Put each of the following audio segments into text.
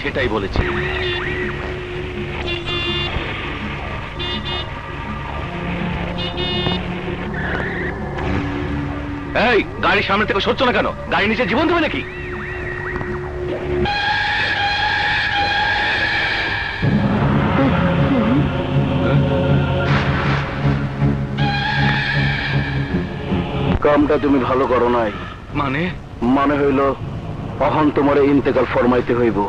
সেটাই বলেছি। এই গাড়ির সামনে থেকে সরছো না কেন? গাড়ি নিচে জীবন দেবে নাকি? কামটা তুমি ভালো করো নাই। মানে মানে হইল অহন তোমারে ইন্তেকাল ফরমাইতে হইব।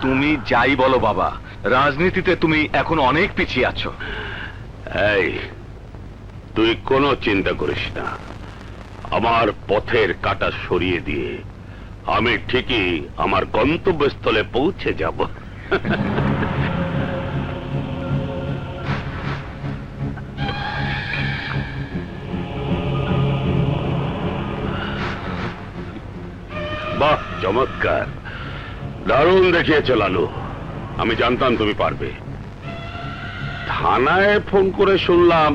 তুমি যাই বলো বাবা, রাজনীতিতে তুমি এখন অনেক পিছিয়ে আছো। এই তুই কোনো চিন্তা করিস না, আমার পথের কাঁটা সরিয়ে দিয়ে আমি ঠিকই আমার গন্তব্যস্থলে পৌঁছে যাব। বাহ, চমৎকার, দারুণ দেখিয়েছে লালু। আমি জানতাম তুমি পারবে। থানায় ফোন করে শুনলাম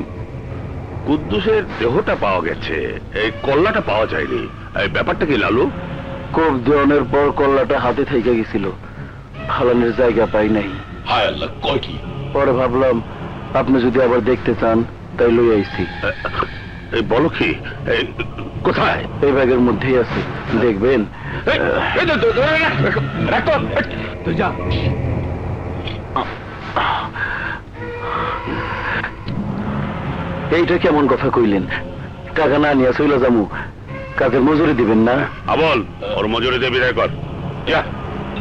কুদ্দুসের দেহটা পাওয়া গেছে, এই কল্লাটা পাওয়া যায়নি। এই ব্যাপারটা কি লালু? কোপ দেওয়ানোর পর কল্লাটা হাতে থেকে গেছিল, ফালানোর জায়গা পাই নাই। হায় আল্লাহ, কয় কি? পরে ভাবলাম আপনি যদি আবার দেখতে চান তাই লই আইছি। এই বলো কি, কোথায়? এই ব্যাগের মধ্যেই আছে, দেখবেন। তুই যা। এইটা কেমন কথা কইলেন? টাকা না নিয়ে চইলা যামু, কাজের মজুরি দিবেন না? আবল, ওর মজুরি দিয়ে বিদায় কর। যা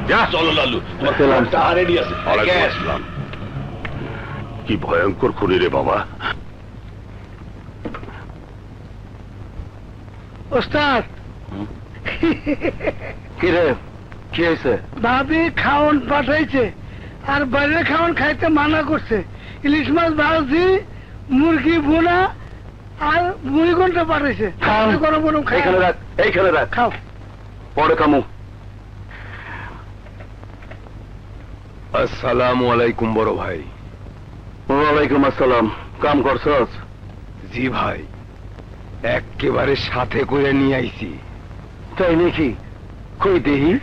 যা। চলো লালু, রেডি আছে। ওয়ালাইকুম আসসালাম। কি ভয়ঙ্কর খুনি রে বাবা। ওস্তাদ, কি রে, কি হয়েছে? ভাবি খাওন পাঠাইছে, আর বাইরে খাওন খাইতে মানা করছে। ইলিশ মাছ ভাজি, মুরগি ভুনা আর মুড়ি ঘন্টা পাঠাইছে। গরম গরম খাই। এইখানে রাখ, এইখানে রাখ, খাও। পরে কামু। আসসালামু আলাইকুম বড় ভাই। ওয়ালাইকুম আসসালাম। কাম করছস? জি ভাই, একেবারে সাথে করে নিয়ে আইছি। তাই নাকি? কই দেহি।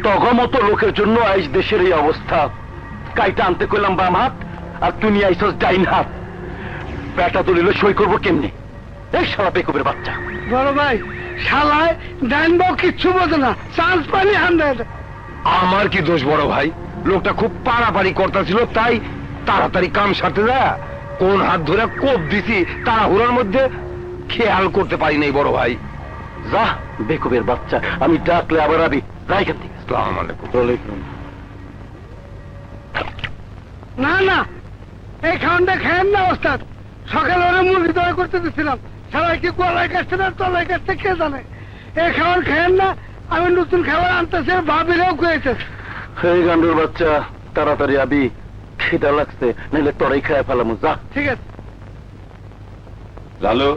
তগমতো লোকের জন্য আইস দেশের এই অবস্থা। কাইটা আনতে কইলাম বাম হাত, আর তুই নিয়ে আইসস ডাইন হাত। পেটা তুলিল সই করবো কেমনি? এই শালা বেকুবের বাচ্চা। বড় ভাই, শালায় ডাইন বাও কিচ্ছু বোঝে না, চান্স পানি 100। আমার কি দোষ বড় ভাই? লোকটা খুব পাড়াপাড়ি করতেছিল, তাই তাড়াতাড়ি কাম সারতে যা কোন হাত ধরে কোপ দিছি তাড়াহুড়োর মধ্যে খেয়াল করতে পারি নাই বড় ভাই। যা বেকুবের বাচ্চা, আমি ডাকলে আবার আবি। রাইখান থেকে। আসসালামু আলাইকুম। ওয়ালাইকুম। না না, এই খাওয়ানটা খেয়েন না ওস্তাদ। সকালে ওরা মুরগি দয়া করতে দিচ্ছিলাম, সবাই কি গলায় কাটছে না তলায় কাটছে কে জানে। এই খাওয়ান খেয়েন না, আমি নতুন খাবার আনতেছে, ভাবিরাও খুঁয়েছে। এই গান্ডুর বাচ্চা, তাড়াতাড়ি আবি, খিদা লাগছে, নাইলে তোরাই খায় ফেলামু। যা। ঠিক আছে। লালু,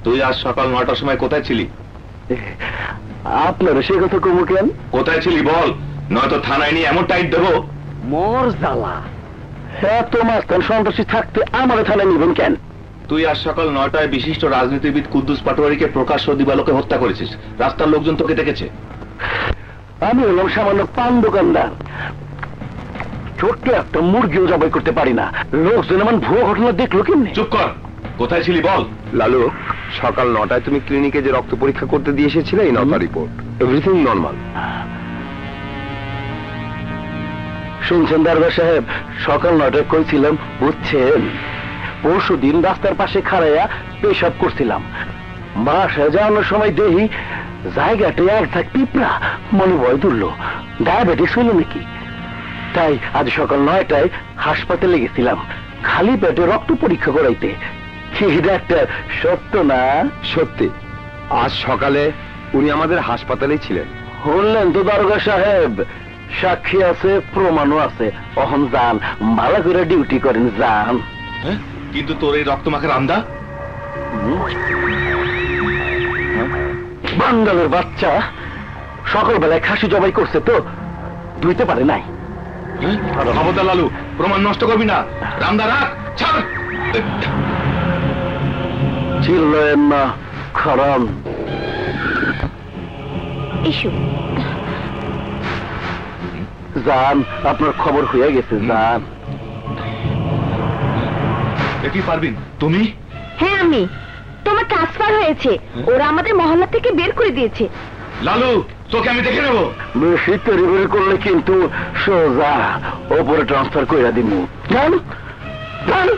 তুই আজ সকাল 9টার সময় কোথায় ছিলি? আপনার সে কথা কমু কেন? কোথায় ছিলি বল, নয়তো থানায় নিয়ে এমন টাইট দেবো। মোর জ্বালা, হ্যাঁ তোমার সন্ত্রাসী থাকতে আমার থানায় নিবেন কেন? তুই আজ সকাল 9টায় বিশিষ্ট রাজনীতিবিদ কুদ্দুস পাটোয়ারিকে প্রকাশ্য দিবালোকে হত্যা করেছিস। রাস্তার লোকজন তোকে দেখেছে। আমি হলাম সামান্য পান দোকানদার, ছোট্ট একটা মুরগিও জবাই করতে পারি না। লোকজন এমন ভুয়ো ঘটনা দেখলো কেমনি? চুপ কর, কোথায় ছিলি বল। লালু, সকাল 9টায় তুমি ক্লিনিকে যে রক্ত পরীক্ষা করতে দিয়ে এসেছিলে, এই নটা রিপোর্ট, এভরিথিং নরমাল। শুনছেন দারোগা সাহেব, সকাল 9টায় কইছিলাম বুঝছেন। পরশু দিন রাস্তার পাশে খাড়াইয়া পেশাব করছিলাম, বাসায় যাওয়ানোর সময় দেখি জায়গাটা এক থাক পিঁপড়া। মনে ভয় তুলল, ডায়াবেটিস হইল নাকি। তাই আজ সকাল 9টায় হাসপাতালে গেছিলাম খালি পেটে রক্ত পরীক্ষা করাইতে। ডাক্তার সত্য না? সত্যি, আজ সকালে উনি আমাদের হাসপাতালেই ছিলেন। শুনলেন তো দারোগা সাহেব, সাক্ষী আছে, প্রমাণও আছে। অহন যান, ভালো করে ডিউটি করেন, যান। কিন্তু তোর এই রক্ত মাখের আমদা? বাঙ্গালের বাচ্চা সকালবেলায় খাসি জবাই করছে তো ধুইতে পারে নাই। খবরদার লালু, প্রমাণ নষ্ট করবি না। রামদা রাখ, ছাড়। চিল্লেন না, খারাম। এসো। যান, আপনার খবর হয়ে গেছে, যান। কি পারবিন তুমি? হ্যাঁ আমি। তোমার ট্রান্সফার হয়েছে, ওরা আমাদের মহল্লা থেকে বের করে দিয়েছে। লালু, তোকে আমি দেখে নেবো। বেশি তড়িবড়ি করলে কিন্তু সোজা ওপরে ট্রান্সফার করে দিব। যান, যান।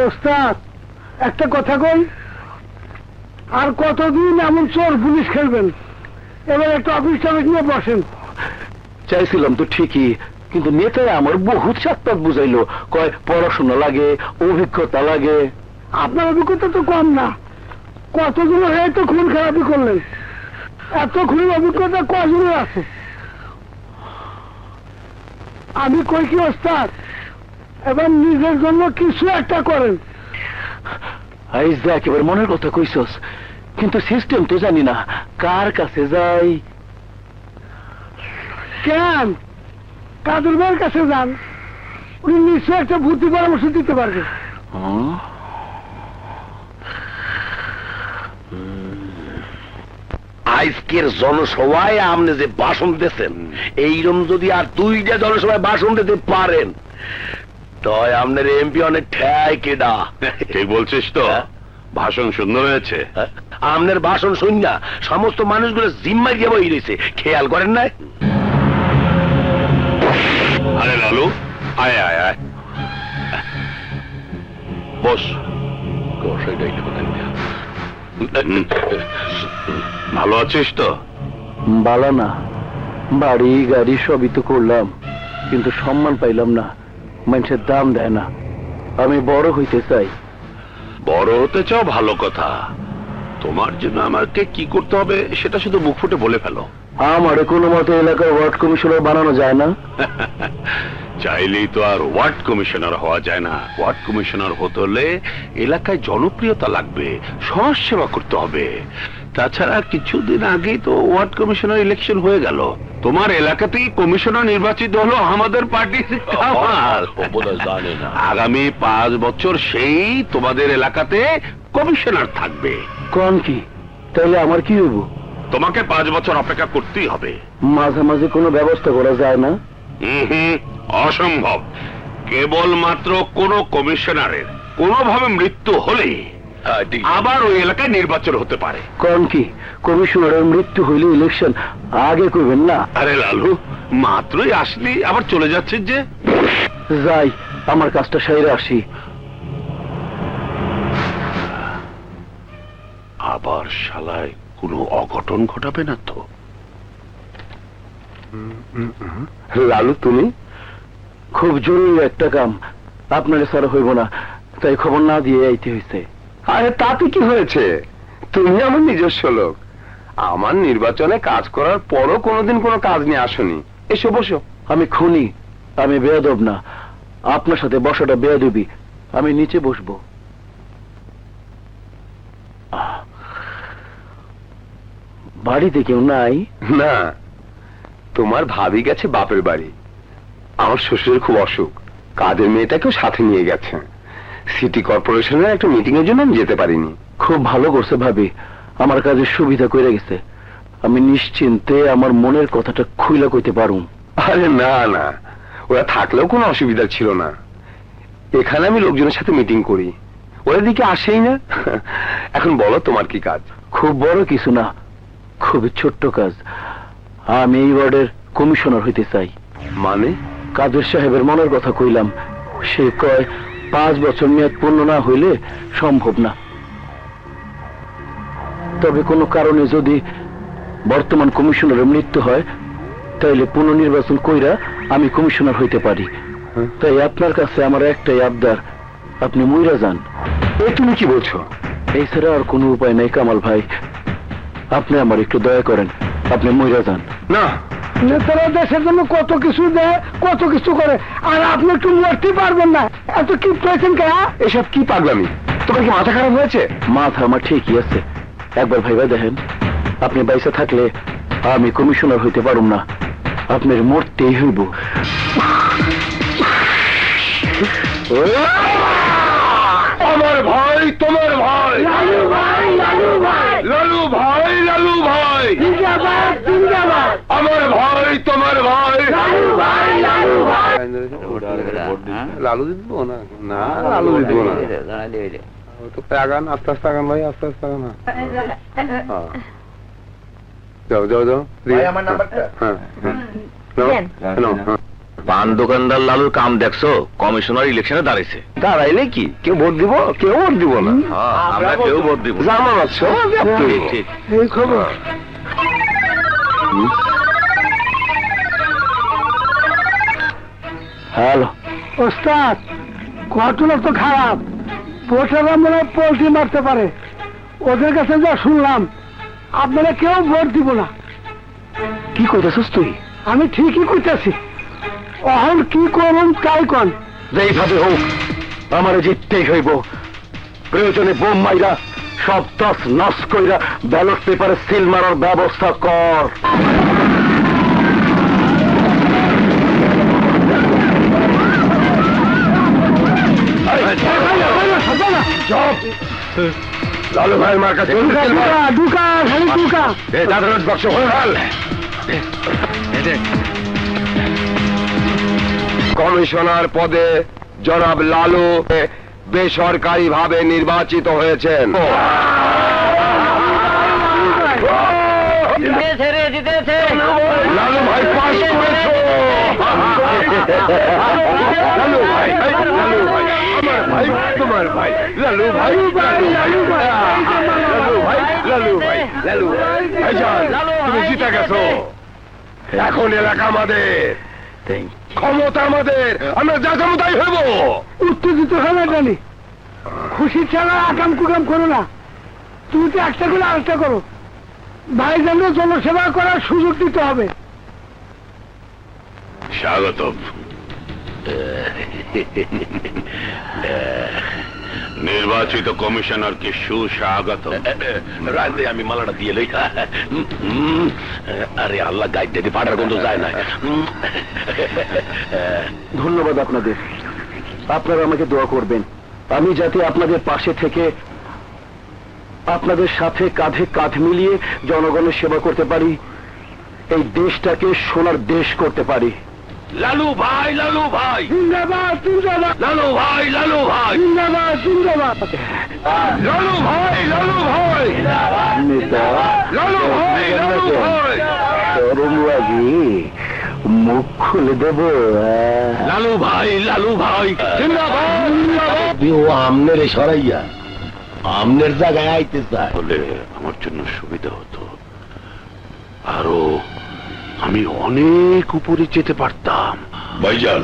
ওস্তাদ, একটা কথা কই, আর কতদিন এমন চোর পুলিশ খেলবেন? এবার একটা অফিস টফিস নিয়ে বসেন। চাইছিলাম তো ঠিকই, কিন্তু নেতায় আমার বহুত সাতপাত বুঝাইলো। কয় পড়াশোনা লাগে, অভিজ্ঞতা লাগে। আপনার অভিজ্ঞতা তো কম না, কতজন হয়ে তো খুন খারাপি করলেন। এত খুনের অভিজ্ঞতা কজনের আছে? আমি কই কি ওস্তাদ, এবার নিজের জন্য কিছু একটা করেন। আইস যা, একেবারে মনের কথা কইছস, কিন্তু সিস্টেম তো জানি না, কার কাছে যাই। কেন কাদের ভাইয়ের কাছে যান, উনি নিশ্চয় একটা বুদ্ধি পরামর্শ দিতে পারবেন। আজকের জনসভায় আপনি যে ভাষণ দিয়েছেন, এইরকম যদি আর 2টা জনসভায় ভাষণ দিতে পারেন, তয় আপনার এমপি অনেক ঠেয় কেডা। ঠিক বলছিস তো? ভাষণ সুন্দর হয়েছে। আপনার ভাষণ শুননা সমস্ত মানুষগুলো জিম্মায় দিয়ে বই রয়েছে, খেয়াল করেন নাই? আরে লালু, আয় আয় আয়, বস। ভালো আছিস তো? বালা না, বাড়ি গাড়ি সবই তো করলাম, কিন্তু সম্মান পাইলাম না, মানুষের দাম দেয় না। আমি বড় হইতে চাই। বড় হতে চাও, ভালো কথা। তোমার জন্য আমাকে কি করতে হবে সেটা শুধু মুখ ফুটে বলে ফেলো। আমার কোনো মতে এলাকার ওয়ার্ড কমিশনার বানানো যায় না? চাইলেই তো আর ওয়ার্ড কমিশনার হওয়া যায় না। ওয়ার্ড কমিশনার হতে হলে এলাকায় জনপ্রিয়তা লাগবে, সমাজ সেবা করতে হবে। তাছাড়া কিছুদিন আগেই তো ওয়ার্ড কমিশনার ইলেকশন হয়ে গেল। তোমার এলাকাতেই কমিশনার নির্বাচিত হলো আমাদের পার্টির কামাল। জানে না। আগামী 5 বছর সেই তোমাদের এলাকাতে কমিশনার থাকবে। কোন কি তাহলে আমার কি হইব? তোমাকে 5 বছর অপেক্ষা করতেই হবে। মাঝে মাঝে কোনো ব্যবস্থা করা যায় না? হুম, অসম্ভব। কেবলমাত্র কোন কমিশনারের কোনোভাবে মৃত্যু হলে আবার ওই এলাকায় নির্বাচন হতে পারে। কোন কি কমিশনারের মৃত্যু হইলে ইলেকশন আগে করবেন না? আরে লালু, মাত্রই আসলি আবার চলে যাচ্ছিস যে? যাই, আমার কাজটা সাইরে আসি। আবার শালায় কোনো অঘটন ঘটাবে না তো? লালু তুমি? খুব জরুরি একটা কাম, আপনার স্যার হইব না, তাই খবর না দিয়ে আইতে হয়েছে। আরে তাতে কি হয়েছে? তুমি আমার নিজস্ব লোক। আমার নির্বাচনে কাজ করার পরও কোনোদিন কোনো কাজ নিয়ে আসনি। এসো বসো। আমি খুনি, আমি বেয়াদব না। আপনার সাথে বসাটা বেয়াদবি, আমি নিচে বসবো। বাড়িতে কেউ নাই? না, তোমার ভাবি গেছে বাপের বাড়ি। আমার শ্বশুরের খুব অসুখ, কাজের মেয়েটাকেও সাথে নিয়ে গেছে। সিটি কর্পোরেশনের একটা মিটিং এর জন্য আমি যেতে পারিনি। খুব ভালো করছে ভাবি, আমার কাজের সুবিধা করে গেছে। আমি নিশ্চিন্তে আমার মনের কথাটা খুইলা কইতে পারুম। আরে না না, ওরা থাকলেও কোনো অসুবিধা ছিল না। এখানে আমি লোকজনের সাথে মিটিং করি, ওরা দিকে আসেই না। এখন বলো তোমার কি কাজ? খুব বড় কিছু না, খুবই ছোট্ট কাজ। আমি এই ওয়ার্ডের কমিশনার হইতে চাই। মানে? কাদের সাহেবের মনের কথা কইলাম, সে কয় 5 বছর মেয়াদ পূর্ণ না হইলে সম্ভব না। তবে কোনো কারণে যদি বর্তমান কমিশনারের মৃত্যু হয়, তাইলে পুনর্নির্বাচন কইরা আমি কমিশনার হইতে পারি। তাই আপনার কাছে আমার একটাই আবদার, আপনি মইরা যান। এ তুমি কি বলছো? এছাড়া আর কোনো উপায় নাই কামাল ভাই, আপনি আমার একটু দয়া করেন, আপনি মইরা যান। না, নেতারা দেশের জন্য কত কিছু দেয়, কত কিছু করে, আর আপনি একটু মরতে পারবেন না। এত কি পেয়েছেন কে? এসব কি পাগলামি? তোমার কি মাথা খারাপ হয়েছে? মাথা আমার ঠিকই আছে, একবার ভাইবা দেখেন। আপনি বাইসা থাকলে আমি কমিশনার হইতে পারুম না, আপনার মরতেই হইব। আমার ভাই, তোমার ভাই। লালু ভাই, লালু ভাই, লালু ভাই, লালু ভাই। জিন্দাবাদ, জিন্দাবাদ। আমার ভাই, তোমার ভাই। লালু ভাই, লালু ভাই। লালু দিব না? না, লালু দিব না। ও তো আগান, আস্তে আস্তে আগান ভাই, আস্তে আস্তে আগান। হ্যাঁ। যাও যাও যাও। আমার নাম্বারটা? হ্যাঁ হ্যাঁ। নাও, দেন। নাও, হ্যাঁ। পান দোকানদার লালুর কাম দেখছো? কমিশনার ইলেকশনে দাঁড়াইছে। দাঁড়াইলে কি কেউ ভোট দিব? কেউ ভোট দিব না। আমরা কেউ ভোট দিব না। জানো আছো? ঠিক, ঠিক। এই খবর। হ্যালো, ওস্তাদ, ঘটনা তো খারাপ। ভোটাররা মনে হয় পোল্ট্রি মারতে পারে। ওদের কাছে যা শুনলাম, আপনারা কেউ ভোট দিব না। কি কইতেছিস তুই? আমি ঠিকই কইতেছি। অহন কি করুন তাই কন। যেইভাবে হোক আমার জিততেই হইব। প্রয়োজনে বোম মাইরা সব তস নস কইরা ব্যালট পেপারে সিল মারার ব্যবস্থা কর। লালু ভাই মার কাছে ঢুকা, ঢুকা, খালি ঢুকা। বাক্স হল। কমিশনার পদে জনাব লালু বেসরকারি ভাবে নির্বাচিত হয়েছেন। লালু ভাই পাস করেছো। লালু ভাই, লালু ভাই, আমার ভাই, তোমার ভাই, লালু ভাই, লালু ভাই, লালু ভাই, লালু ভাই, লালু ভাইজান, তুমি জিতে গেছো। এখন এলাকা আমাদের, ক্ষমতা আমাদের, আমরা যা যাবো তাই হইব। উত্তেজিত হবে জানি, খুশি ছাড়া আকাম কুকাম করো না। তুমি তো একটা করে আরেকটা করো। ভাইজানকে জনসেবা করার সুযোগ দিতে হবে। স্বাগতম। নির্বাচিত কমিশনারকে সুস্বাগত। রাজে আমি মালাটা দিয়ে লই। আরে আল্লাহ গাইড দিতে পাটার গন্ধ যায় না। ধন্যবাদ আপনাদের। আপনারা আমাকে দোয়া করবেন আমি যাতে আপনাদের পাশে থেকে আপনাদের সাথে কাঁধে কাঁধ মিলিয়ে জনগণের সেবা করতে পারি, এই দেশটাকে সোনার দেশ করতে পারি। লালু ভাই, লালু ভাই, জিন্দাবাদ জিন্দাবাদ লালু ভাই, লালু ভাই, জিন্দাবাদ জিন্দাবাদ লালু ভাই, লালু ভাই, নেতা লালু ভাই, লালু ভাই, গরম লাগে, মুখ খুলে দেব। লালু ভাই, লালু ভাই, জিন্দাবাদ, জিন্দাবাদ। ও আমনের সরাইয়া আমনের জায়গায় আইতে চায় বলে আমার জন্য সুবিধা হতো, আরো আমি অনেক উপরে যেতে পারতাম। ভাইজান,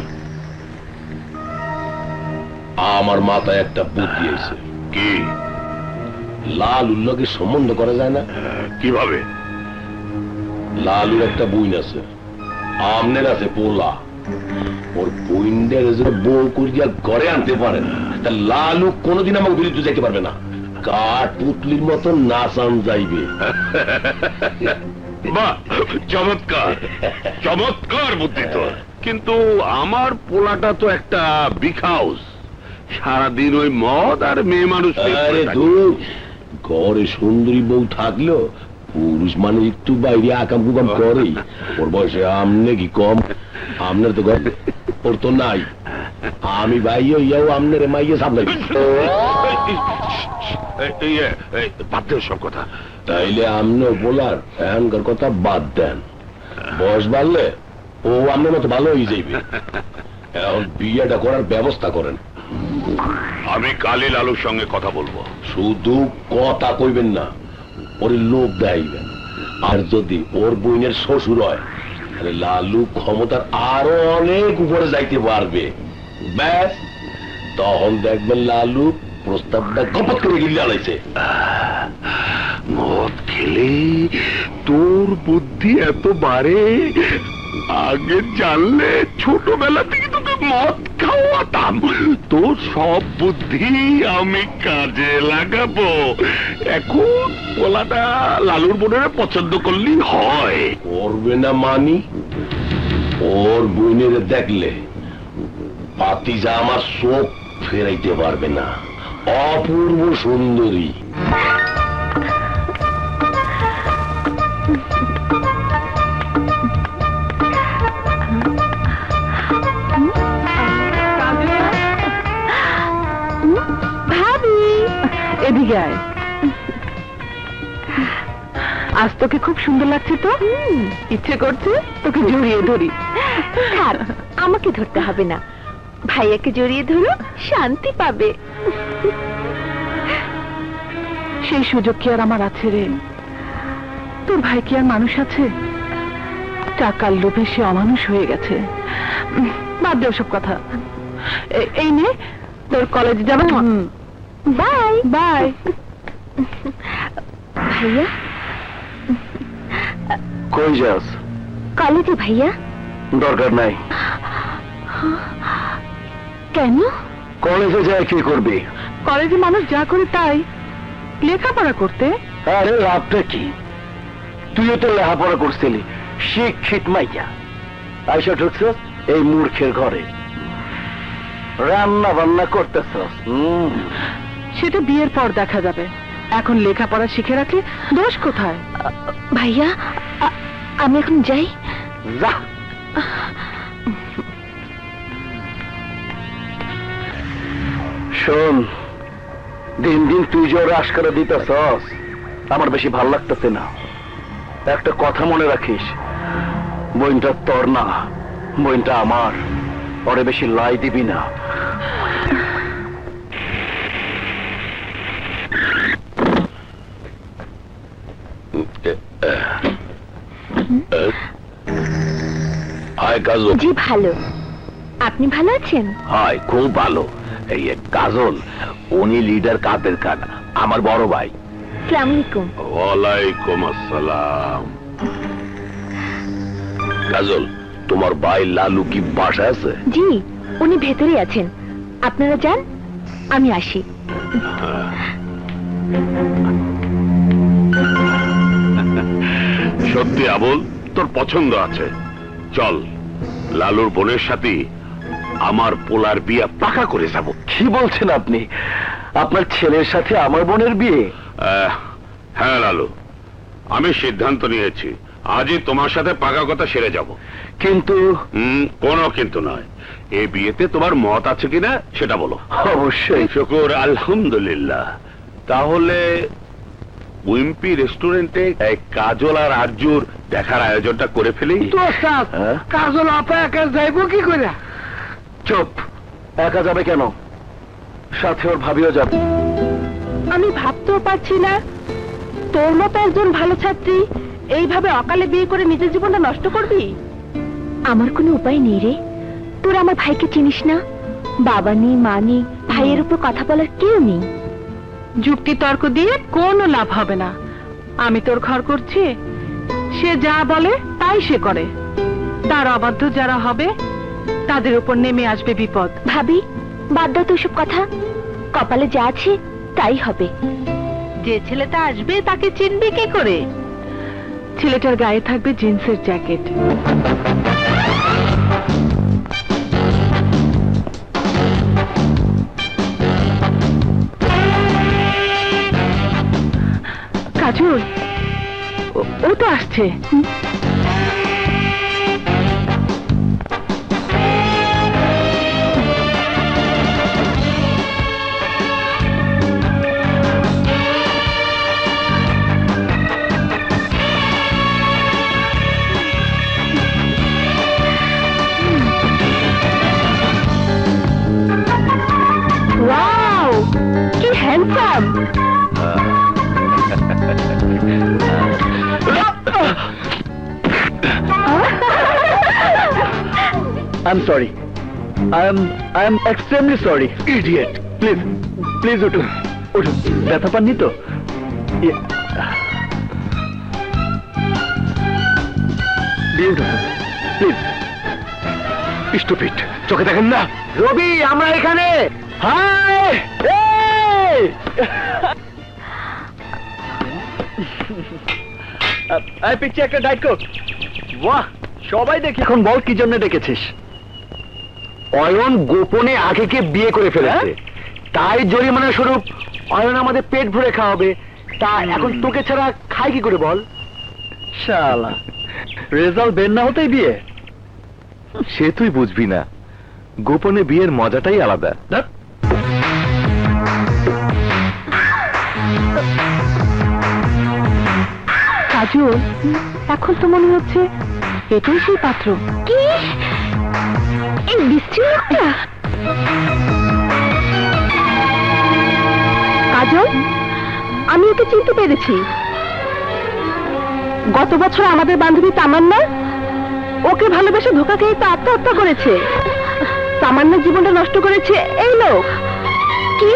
আমার মাথায় একটা বুদ্ধি এসে। কি? লাল উল্লকে সম্বন্ধ করা যায় না? কিভাবে? লালুর একটা বইন আছে, আমনের আছে পোলা। ওর বইনদের বউ করিয়া ঘরে আনতে পারেন, তা লালু কোনোদিন আমাকে বিরুদ্ধে যাইতে পারবে না। কাঠ পুতলির মতো নাচান যাইবে। বাহ, চমৎকার চমৎকার বুদ্ধি তো। কিন্তু আমার পোলাটা তো একটা বিগ হাউস, সারাদিন ওই মদ আর মেয়ে মানুষ নিয়ে আরে পড়ে থাকে। দূর, ঘরে সুন্দরী বউ থাকলেও পুরুষ মানে একটু বাইরে আকাম কুকাম করেই। ওর বয়সে আমনে কি কম? আমনের তো ঘর ওর তো নাই। আমি ভাইও ইয়াও আমনের মাইয়ে সামলাই। বাদ দেও সব কথা। তাইলে আমনে বলার এখনকার কথা বাদ দেন। বয়স বাড়লে ও আমনের মতো ভালো হয়ে যাইবে। এখন বিয়েটা করার ব্যবস্থা করেন। আমি কালী লালুর সঙ্গে কথা বলবো। শুধু কথা কইবেন না, ওরে লোক দেখাইবেন। আর যদি ওর বইনের শ্বশুর হয়, তাহলে লালু ক্ষমতার আরো অনেক উপরে যাইতে পারবে। ব্যাস, তখন দেখবেন লালু প্রস্তাবটা গপত করে গিলে আলাইছে। মদ খেলে তোর বুদ্ধি এত বাড়ে, আগে জানলে ছোটবেলা থেকে তোকে মদ খাওয়াতাম। তোর সব বুদ্ধি আমি কাজে লাগাবো। এখন পোলাটা লালুর বোনের পছন্দ করলেই হয়। করবে না মানি? ওর বইনের দেখলে পাতিজা আমার চোখ ফেরাইতে পারবে না। অপূর্ব সুন্দরী। ভাবি, এদিকে আয়। আজ তোকে খুব সুন্দর লাগছে তো, ইচ্ছে করছে তোকে জড়িয়ে ধরি। থাক, আমাকে ধরতে হবে না, ভাইয়াকে জড়িয়ে ধরো, শান্তি পাবে। সেই সুযোগ কি আর আমার আছে রে? তোর ভাই কি আর মানুষ আছে? টাকার লোভে সে অমানুষ হয়ে গেছে। বাদ দে ওসব কথা। এই নে তোর কলেজে যাবে। Bye bye. ভাইয়া, কই যাস? কলেজে ভাইয়া। দরকার নাই। কেন? কলেজে যায় কি করবি? কলেজে মানুষ যা করে তাই, লেখাপড়া করতে। আরে লাভটা কি? তুইও তো লেখাপড়া করছিলি, শিক্ষিত মাইয়া। আইসা ঢুকছস এই মূর্খের ঘরে, রান্না বান্না করতেছস। সেটা বিয়ের পর দেখা যাবে, এখন লেখাপড়া শিখে রাখলে দোষ কোথায়? ভাইয়া, আমি এখন যাই। যা। শোন, দিন দিন তুই যে ওরা আশকারা দিতেছস, আমার বেশি ভাল লাগতেছে না। একটা কথা মনে রাখিস, বইনটা তোর না, বইনটা আমার। ওরে বেশি লাই দিবি না। হায় কাজল। জি ভালো, আপনি ভালো আছেন? হায়, খুব ভালো। এই কাজল, উনি লিডার কাদের খান, আমার বড় ভাই। আসসালামু আলাইকুম। ওয়ালাইকুম আসসালাম। কাজল, তোমার ভাই লালু কি বাসায় আছে? জি, উনি ভেতরে আছেন, আপনারা যান, আমি আসি। সত্যি আবুল, তোর পছন্দ আছে। চল, লালুর বোনের সাথে আমার পোলার বিয়ে পাকা করে যাব। কি বলছেন আপনি? আপনার ছেলের সাথে আমার বোনের বিয়ে? হ্যাঁ লালু, আমি সিদ্ধান্ত নিয়েছি আজই তোমার সাথে পাকা কথা সেরে যাব। কিন্তু কোনো কিন্তু নয়। এই বিয়েতে তোমার মত আছে কিনা সেটা বলো। অবশ্যই। শুকুর আলহামদুলিল্লাহ। তাহলে উইম্পি রেস্টুরেন্টে এই কাজল আর আরজুর দেখার আয়োজনটা করে ফেলি। তো ওস্তাদ, হ্যাঁ? কাজল আপা একা যাইবো কি করে? চুপ, একা যাবে কেন? সাথে ওর ভাবিও যাবে। আমি ভাবতেও পারছি না তোর মতো একজন ভালো ছাত্রী এইভাবে অকালে বিয়ে করে নিজের জীবনটা নষ্ট করবি। আমার কোনো উপায় নেই রে। তোর আমার ভাইকে চিনিস না? বাবা নেই, মা নেই, ভাইয়ের উপর কথা বলার কেউ নেই। যুক্তি তর্ক দিয়ে কোনো লাভ হবে না। আমি তোর ঘর করছি, সে যা বলে তাই সে করে। তার অবাধ্য যারা হবে তাদের উপর নেমে আসবে বিপদ। ভাবি, বাদ দাও তো সব কথা। কপালে যা আছে তাই হবে। যে ছেলেটা আসবে তাকে চিনবে কি করে? ছেলেটার গায়ে থাকবে জিন্সের জ্যাকেট। কাজল, ও তো আসছে। ওয়াও, কি handsome! I'm sorry. I am extremely sorry. Idiot. Please উঠুন। ব্যথা পাননি তো? Beautiful. Please. স্টুপিড, চোখে দেখেন না? রবি, আমরা এখানে। হাই! এই! এই পিচ্ছি একটা ডায়েট কোক। বাহ, সবাই দেখি। এখন বল কি জন্য ডেকেছিস? অয়ন গোপনে আগেকে বিয়ে করে ফেলেছে, তাই জরিমানা স্বরূপ অয়ন আমাদের পেট ভরে খাওয়াবে। তা এখন তোকে ছাড়া খাই কি করে বল? শালা, রেজাল্ট বের না হতেই বিয়ে? সে তুই বুঝবি না, গোপনে বিয়ের মজাটাই আলাদা। কাজল, এখন তো মনে হচ্ছে এটাই সেই পাত্র। কি এই বিশ্রী লোকটা? কাজল, আমি ওকে চিনতে পেরেছি। গত বছর আমাদের বান্ধবী তামান্না ওকে ভালোবেসে ধোঁকা খেয়ে তো আত্মহত্যা করেছে। তামান্নার জীবনটা নষ্ট করেছে এই লোক। কি?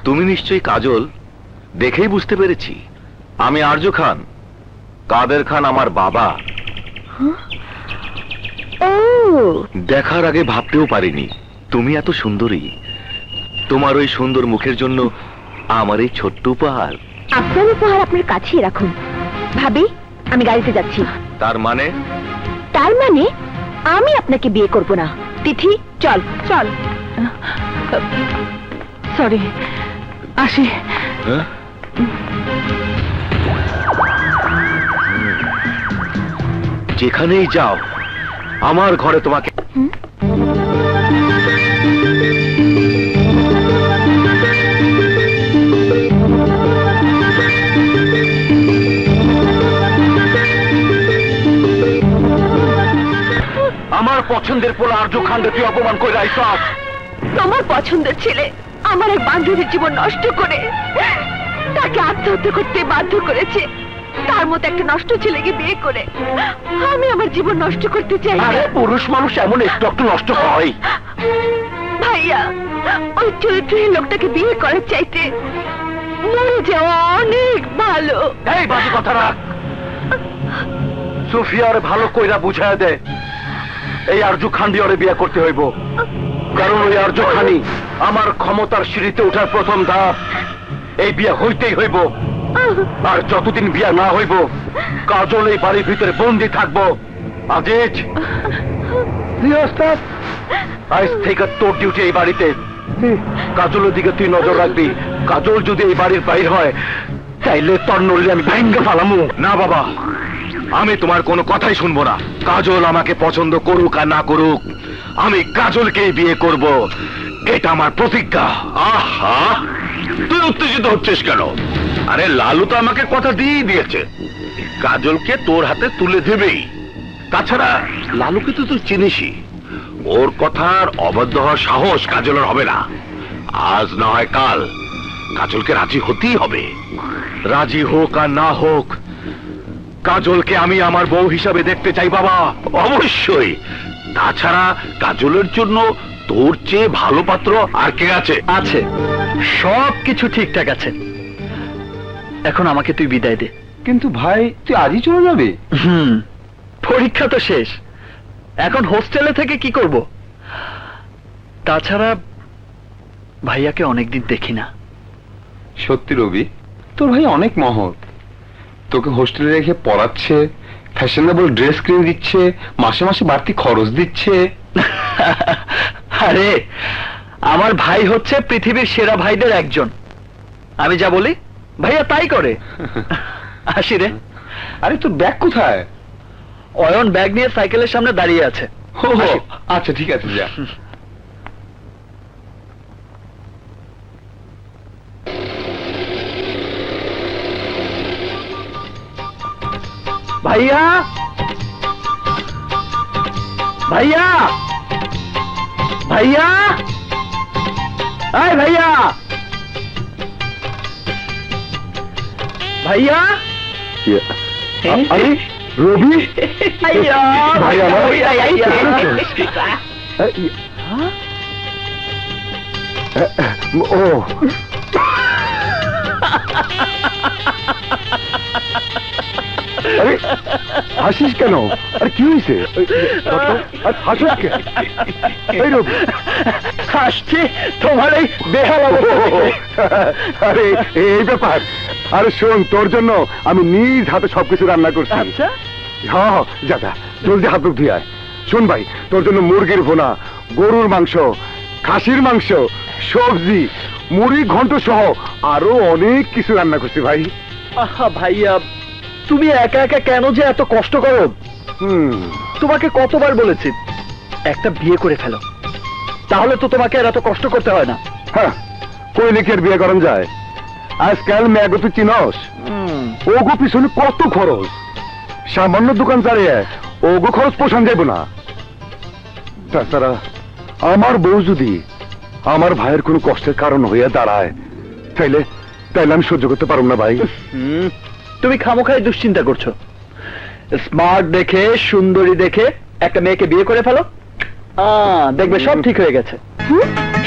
তুমি নিশ্চয়ই কাজল, দেখেই বুঝতে পেরেছি আমি আরজু খান। কাদের খান আমার বাবা। ও, দেখার আগে ভাবতেও পারিনি তুমি এত সুন্দরী। তোমার ওই সুন্দর মুখের জন্য আমার এই ছোট্ট উপহার। আপনার উপহার আপনার কাছেই রাখুন। ভাবি, আমি গাড়িতে যাচ্ছি। তার মানে? তার মানে আমি আপনাকে বিয়ে করব না। তিথি, চল চল। সরি, আসি। হ্যাঁ? যেখানেই যাও আমার ঘরে তোমাকে। আমার পছন্দের পোলা আরজু খানকে তুই অপমান করে আইসব। তোমার পছন্দের ছেলে আমার এক বান্ধবীর জীবন নষ্ট করে তাকে আত্মহত্যা করতে বাধ্য করেছে। তার মতো একটা নষ্ট ছেলেকে বিয়ে করে আমি আমার জীবন নষ্ট করতে চাই না। আরে পুরুষ মানুষ এমন একটু একটু নষ্ট হয়। ভাইয়া, ওই চরিত্রহীন লোকটাকে বিয়ে করার চাইতে মরে যাওয়া অনেক ভালো। এই বাজে কথা রাখ। সুফিয়ার ভালো কইরা বুঝায় দে এই আরজু খান্ডি ওরে বিয়ে করতে হইব, কারণ ওই আরজু খানি আমার ক্ষমতার সিঁড়িতে ওঠার প্রথম ধাপ। এই বিয়ে হইতেই হইব, আর যতদিন বিয়া না হইব কাজল এই বাড়ির ভিতরে বন্দি থাকবো। আজিজ, আজ থেকে তোর ডিউটি এই বাড়িতে। কাজলের দিকে তুই নজর রাখবি, কাজল যদি এই বাড়ির বাইর হয় তাইলে তোর নড়লে আমি ভেঙ্গে ফালামু। না বাবা, আমি তোমার কোনো কথাই শুনবো না। কাজল আমাকে পছন্দ করুক আর না করুক, আমি কাজলকেই বিয়ে করব, এটা আমার প্রতিজ্ঞা। আহা, তুই উত্তেজিত হচ্ছিস কেন? আরে লালু তো আমাকে কথা দিয়েই দিয়েছে, কাজলকে তোর হাতে তুলে দেবেই। তাছাড়া লালুকে তো তুই চিনিসই, ওর কথার অবাধ্য হওয়ার সাহস কাজলের হবে না। আজ না হয় কাল কাজলকে রাজি হতেই হবে। রাজি হোক আর না হোক, কাজলকে আমি আমার বউ হিসাবে দেখতে চাই বাবা। অবশ্যই। তাছাড়া কাজলের জন্য তোর চেয়ে ভালো পাত্র আর কে আছে? আছে, সব কিছু ঠিকঠাক আছে। এখন আমাকে তুই বিদায় দে। কিন্তু ভাই, তুই আজই চলে যাবে? পরীক্ষা তো শেষ, এখন হোস্টেলে থেকে কি করব? তাছাড়া ভাইয়াকে অনেকদিন দেখি না। সত্যি রবি, তোর ভাই অনেক মহৎ। তোকে হোস্টেলে রেখে পড়াচ্ছে, ফ্যাশনেবল ড্রেস কিনে দিচ্ছে, মাসে মাসে বাড়তি খরচ দিচ্ছে। আরে আমার ভাই হচ্ছে পৃথিবীর সেরা ভাইদের একজন। আমি যা বলি ভাইয়া তাই করে। আসি রে। আরে তোর ব্যাগ কোথায়? অয়ন ব্যাগ নিয়ে সাইকেলের সামনে দাঁড়িয়ে আছে। আসি। আচ্ছা ঠিক আছে, যা। ভাইয়া, ভাইয়া, ভাইয়া, আয় ভাইয়া, ভাইয়া। আরে রবি, ভাইয়া, ভাই আমার। ও আরে হাসিস কেন? আর কি হয়েছে? হাসিস কেন? হাসছি তোমার এই বেহাল অবস্থা দেখে। আরে এই ব্যাপার। আরে শোন, তোর জন্য আমি নিজ হাতে সবকিছু রান্না করছি। আচ্ছা, হ্যাঁ যা যা, জলদি হাত মুখ ধুয়ে আয়। শোন ভাই, তোর জন্য মুরগির ভুনা, গরুর মাংস, খাসির মাংস, সবজি, মুড়ি ঘন্ট সহ আরো অনেক কিছু রান্না করছি ভাই। আহা ভাইয়া, তুমি একা একা কেন যে এত কষ্ট করো? তোমাকে কতবার বলেছি একটা বিয়ে করে ফেলো, তাহলে তো তোমাকে আর এত কষ্ট করতে হয় না। হ্যাঁ, কই লিখে বিয়ে করান যায়? আজকাল মেয়াগো তুই চিনস, ওগো পিছনে কত খরচ। সামান্য দোকান চালিয়ে ওগো খরচ পোষণ যাইব না। তাছাড়া আমার বউ যদি আমার ভাইয়ের কোনো কষ্টের কারণ হইয়া দাঁড়ায়, তাইলে তাইলে আমি সহ্য করতে পারব না ভাই। তুমি খামোখাই দুশ্চিন্তা করছো। স্মার্ট দেখে, সুন্দরী দেখে একটা মেয়েকে বিয়ে করে ফেলো, দেখবে সব ঠিক হয়ে গেছে।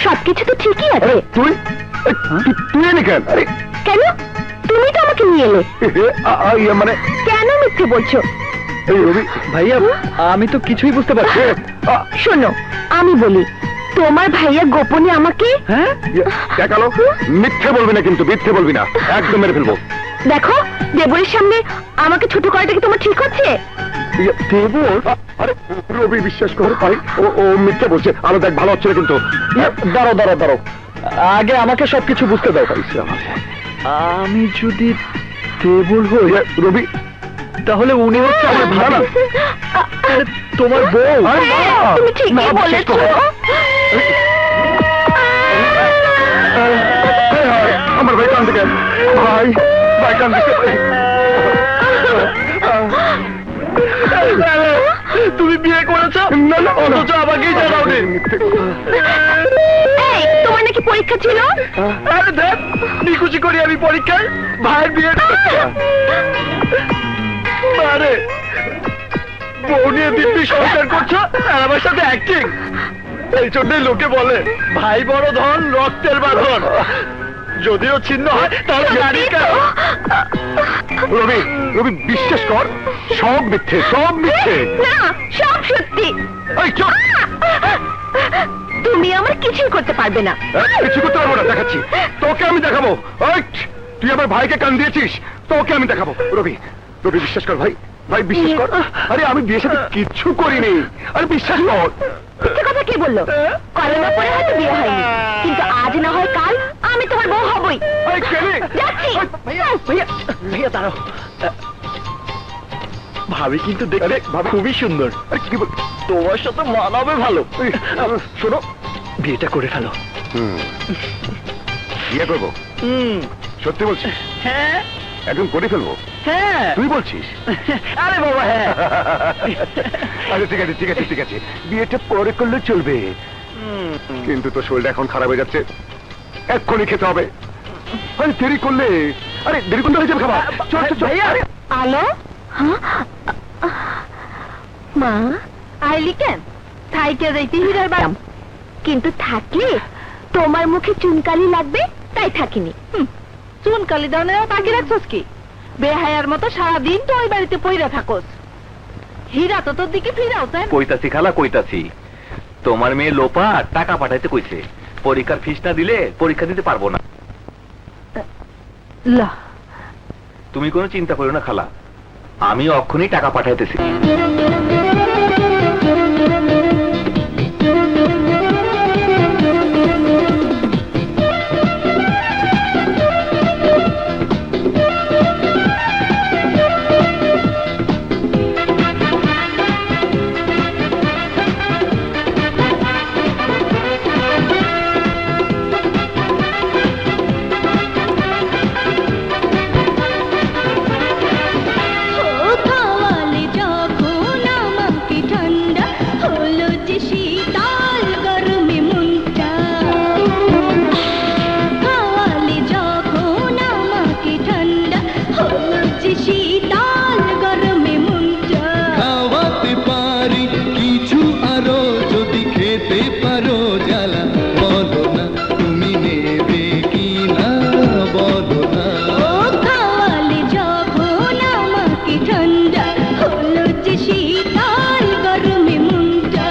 সবকিছু তো ঠিকই আছে। তুই তুই এনে কেন? আরে কেন? তুমি তো আমাকে নিয়ে এলে। মানে কেন মিথ্যে বলছো? এই রবি ভাইয়া, আমি তো কিছুই বুঝতে পারছি। শোনো, আমি বলি, তোমার ভাইয়া গোপনে আমাকে। হ্যাঁ, দেখালো। মিথ্যে বলবি না কিন্তু, মিথ্যে বলবি না, একদম মেরে ফেলবো। দেখো, দেবরের সামনে আমাকে ছোট করাটা কি তোমার ঠিক হচ্ছে? দেবর? আরে রবি, বিশ্বাস কর ভাই, ও মিথ্যে বলছে। আরো দেখ, ভালো হচ্ছে না কিন্তু। দাঁড়াও দাঁড়াও দাঁড়াও, আগে আমাকে সবকিছু বুঝতে দাও। আমি যদি দেবর হই রবি, তাহলে উনি হচ্ছে আমার ভাই, তোমার বউ। হ্যাঁ, তুমি ঠিকই বলেছো। আমার ভাই কান থেকে, ভাই ভাই কান থেকে। তুমি বিয়ে করেছো? না না, অথচ আমাকেই জানাওনি। এই, তোমার নাকি পরীক্ষা ছিল? আরে দেখ, নিকুচি করি আমি পরীক্ষায়, ভাইয়ের বিয়ে। আরে বউ নিয়ে দিব্যি সংসার করছো আর আমার সাথে অ্যাক্টিং। এই জন্যই লোকে বলে ভাই বড় ধন, রক্তের বাঁধন। যদিও ছিন্ন হয় তাহলে রবি রবি বিশ্বাস কর সব মিথ্যে সব মিথ্যে না সব সত্যি এই চুপ তুমি আমার কিছুই করতে পারবে না। কিছু করতে পারবো না, দেখাচ্ছি তোকে আমি দেখাবো। এই, তুই আমার ভাইকে কান দিয়েছিস, তোকে আমি দেখাবো। রবি রবি বিশ্বাস কর ভাই, ভাই বিশ্বাস কর। আরে আমি বিয়ের সাথে কিচ্ছু করিনি, আরে বিশ্বাস কর। মিথ্যে কথা কে বললো? কলেমা পড়ে হয়তো বিয়ে হয়নি, কিন্তু আজ না হয় কাল আমি তোমার বউ হবই। এই, কেনে? যাচ্ছি। ভাইয়া ভাইয়া দাঁড়াও, ভাবি কিন্তু দেখতে খুবই সুন্দর। আরে কি বল, তোমার সাথে মানাবে ভালো। শোনো, বিয়েটা করে ফেলো। বিয়ে করবো? সত্যি বলছিস? হ্যাঁ একদম করে ফেলবো? হ্যাঁ। তুই বলছিস? আরে বাবা হ্যাঁ। আচ্ছা ঠিক আছে ঠিক আছে ঠিক আছে, বিয়েটা পরে করলে চলবে, কিন্তু তোর শরীরটা এখন খারাপ হয়ে যাচ্ছে, এক্ষুনি খেতে হবে। আরে দেরি করলে, আরে দেরি করলে হয়ে যাবে খাবার। চল চল চল। আলো মা আইলি কেন? থাইকে যাইতে হীরার বাড়ি, কিন্তু থাকলে তোমার মুখে চুনকালি লাগবে তাই থাকিনি। চুনকালি দানের বাকি রাখছস কি? বেহায়ার মতো সারাদিন তো ওই বাড়িতে পইরা থাকোস। হীরা তো তোর দিকে ফিরাও তাই না? কইতাছি খালা কইতাছি, তোমার মেয়ে লোপা টাকা পাঠাইতে কইছে, পরীক্ষার ফিস না দিলে পরীক্ষা দিতে পারবো না। লা তুমি কোনো চিন্তা করো না খালা, আমি অক্ষুনি টাকা পাঠাইতেছি। খাওয়ালে যখন আমাকে ঠান্ডা হলো যে শীতল গরমে মনটা, খাওয়ালে যখন আমাকে ঠান্ডা হলো যে শীতল গরমে মনটা। খাওয়াতে পারি কিছু আরো যদি খেতে পারো জ্বালা, বলো না তুমি নেবে কি না, বলো না। ও খাওয়ালে যখন আমাকে ঠান্ডা হলো যে শীতল গরমে মনটা,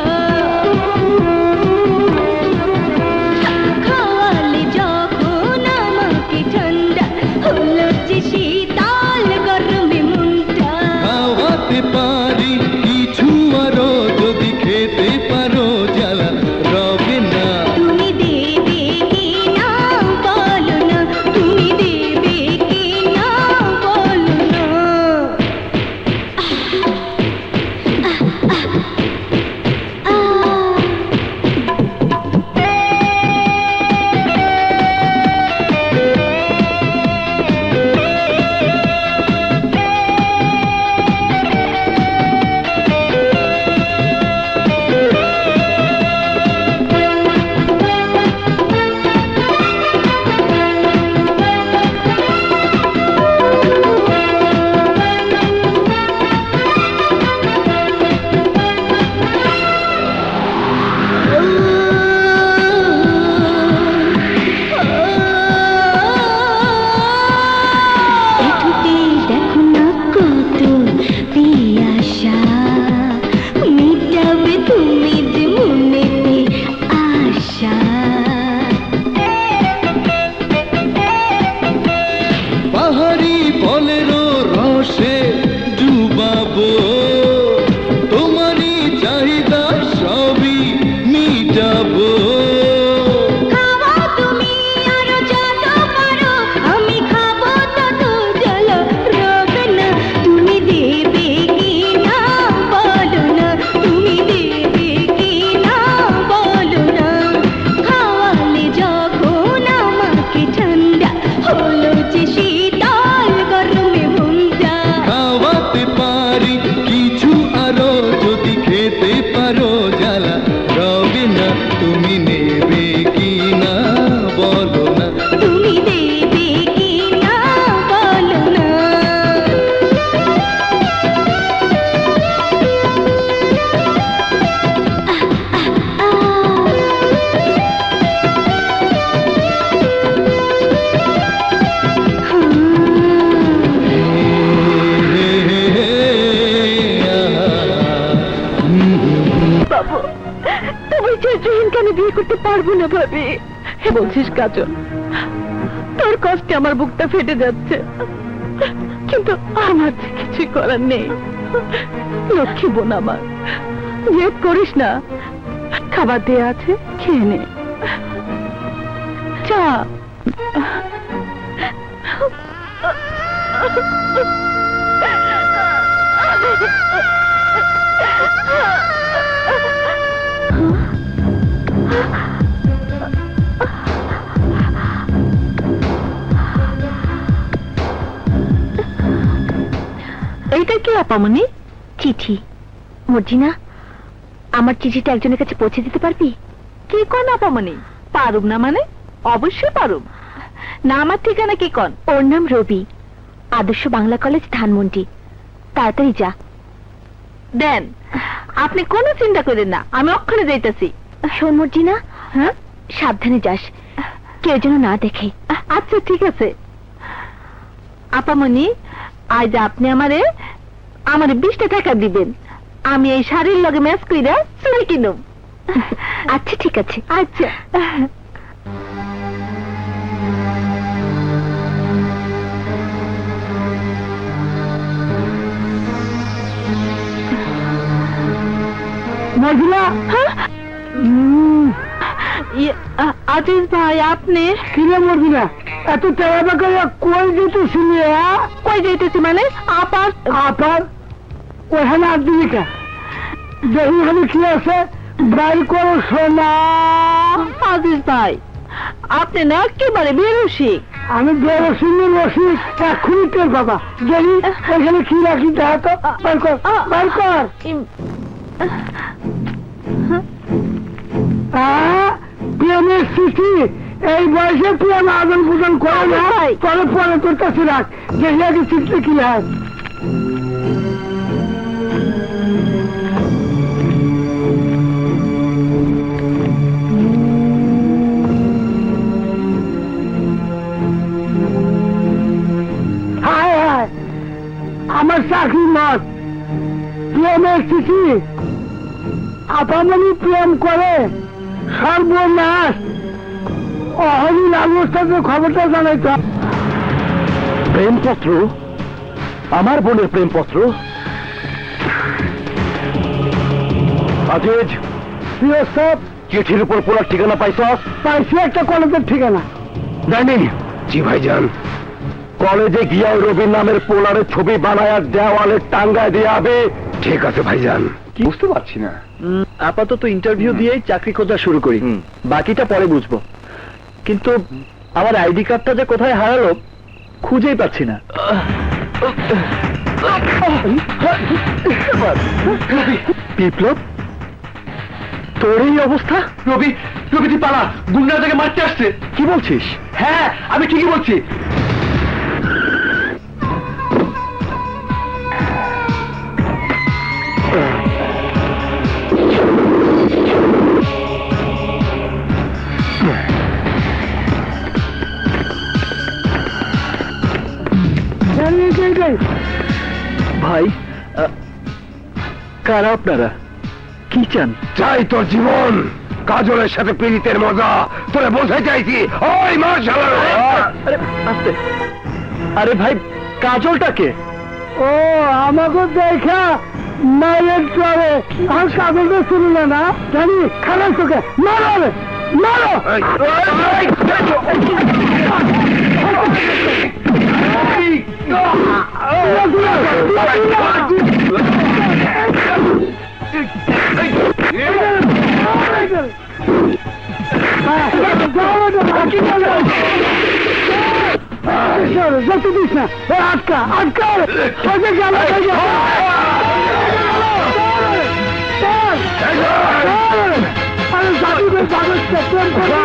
খাওয়ালে যখন আমাকে ঠান্ডা হলো যে শীতল গরমে মনটা। খাওয়াতে পারি কিছু আরো যদি খেতে পারো জ্বালা, রবে না। তুমি দেবে কি না বলো না, তুমি দেবে কি না বলো না। এঠুতে দেখো না কত পিয়াসা, মিটাবে তুমি যে মনেতে আশা। পাহাড়ি বলেরও রসে ডুবাবো, তোমারই চাহিদা সবই মিটাবো। খাওয়া তুমি আরো যত পারো, আমি খাবো তত জ্বালা, রবে না। তুমি দেবে কি না বলো না, তুমি দেবে কি না বলো না। খাওয়ালে যখন আমাকে ঠান্ডা হলো যে শীতল গরমে মনটা, খাওয়াতে পারি কিছু আরো যদি খেতে পারো জ্বালা, রবে না। তুমি নেবে কি না বলো না। তুমি দেবে কি না বলো না। তোমার চরিত্রহীনকে আমি বিয়ে করতে পারবো না ভাবি। বলছিস কাজল, তোর কষ্টে আমার বুকটা ফেটে যাচ্ছে, কিন্তু আমার যে কিছু করার নেই। লক্ষ্মী বোন আমার, জেদ করিস না, খাবার দেয়া আছে, খেয়ে নে। চা। এইটা কি আপামনি? চিঠি। মর্জিনা, আমার চিঠিটা একজনের কাছে পৌঁছে দিতে পারবি? কি কন আপামনি? পারুম না মানে? অবশ্যই পারুম। না, আমার ঠিকানা কি কন? ওর নাম রবি, আদর্শ বাংলা কলেজ, ধানমন্ডি। তাড়াতাড়ি যা। দেন, আপনি কোনো চিন্তা করেন না, আমি অক্ষরে যাইতেছি। শোন মর্জিনা, হ্যাঁ, সাবধানে যাস, কেউ যেন না দেখে। আচ্ছা ঠিক আছে। আপামনি, আজ আপনি আমারে 20টা টাকা দিবেন, আমি এই শাড়ির লগে ম্যাচ কইরা চুড়ি কিনুম। আচ্ছা ঠিক আছে। আচ্ছা। মজলা, আজিজ ভাই, আপনি? কিরে মজলা, এত তেলাবা করে কই যেতেছিলি? কই যাইতেছি মানে? আপার আপার ওখানে আর দিবিকা দেখি খালি কি আছে, বাইর করো সোনা। আজিজ ভাই, আপনি না একেবারে বেরসিক। আমি বেরোসিনি রসিক, এক্ষুনি টের বাবা। দেখি ওখানে কি রাখি, দেখা তো, বার কর, বার কর। প্রেমের চিঠি, এই বয়সে প্রেম আদান প্রদান করে না, পরে পরে তোর কাছে রাখ, দেখি আগে চিঠি কি হয়। হায় হায়, আমার চাকরি মত, প্রেমের চিঠি। আপামনি প্রেম করে, সর্বনাশ। অহরি লালুস্তাদের খবরটা জানাইতো। প্রেমপত্র? আমার বোনের প্রেমপত্র? আজিজ, চিঠির উপর পোলার ঠিকানা পাইছ? পাইছি একটা কলেজের ঠিকানা। জানি। জি ভাইজান। কলেজে গিয়া রবির নামের পোলারের ছবি বানায় দেওয়ালে টাঙ্গায় দিয়ে আবে। ঠিক আছে ভাইজান। বুঝতে পারছি না। আপাতত ইন্টারভিউ দিয়েই চাকরি খোঁজা শুরু করি, বাকিটা পরে বুঝবো। কিন্তু আমার আইডি কার্ডটা যে কোথায় হারালো খুঁজেই পাচ্ছি না। বিপ্লব, তোর এই অবস্থা? রবি, রবি তুই পালা, গুন্ডা থেকে মারতে আসছে। কি বলছিস? হ্যাঁ, আমি ঠিকই বলছি। ভাই, কারা আপনারা? কি চান? চাই তোর জীবন, কাজলের সাথে পীড়িতের মজা তোরে বোঝাই চাইছি। ওই মার শালা। আরে আস্তে। আরে ভাই, কাজলটাকে? ও, আমাকে দেখা মায়ের চলে, আর কাগজে শুনলে না, জানি খারাপ তোকে মারো, মারো। যত দিস না, আটকা আটকা। আরে জাদুদের কাগজটা প্রেম করে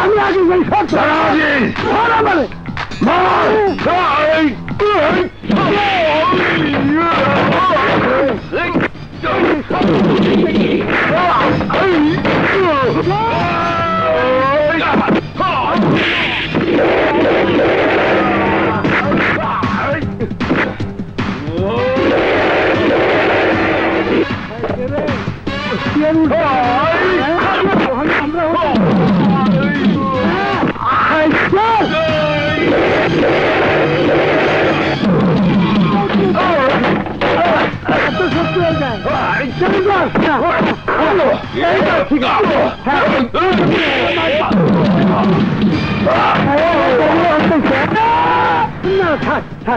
আমি আগে যাই, সব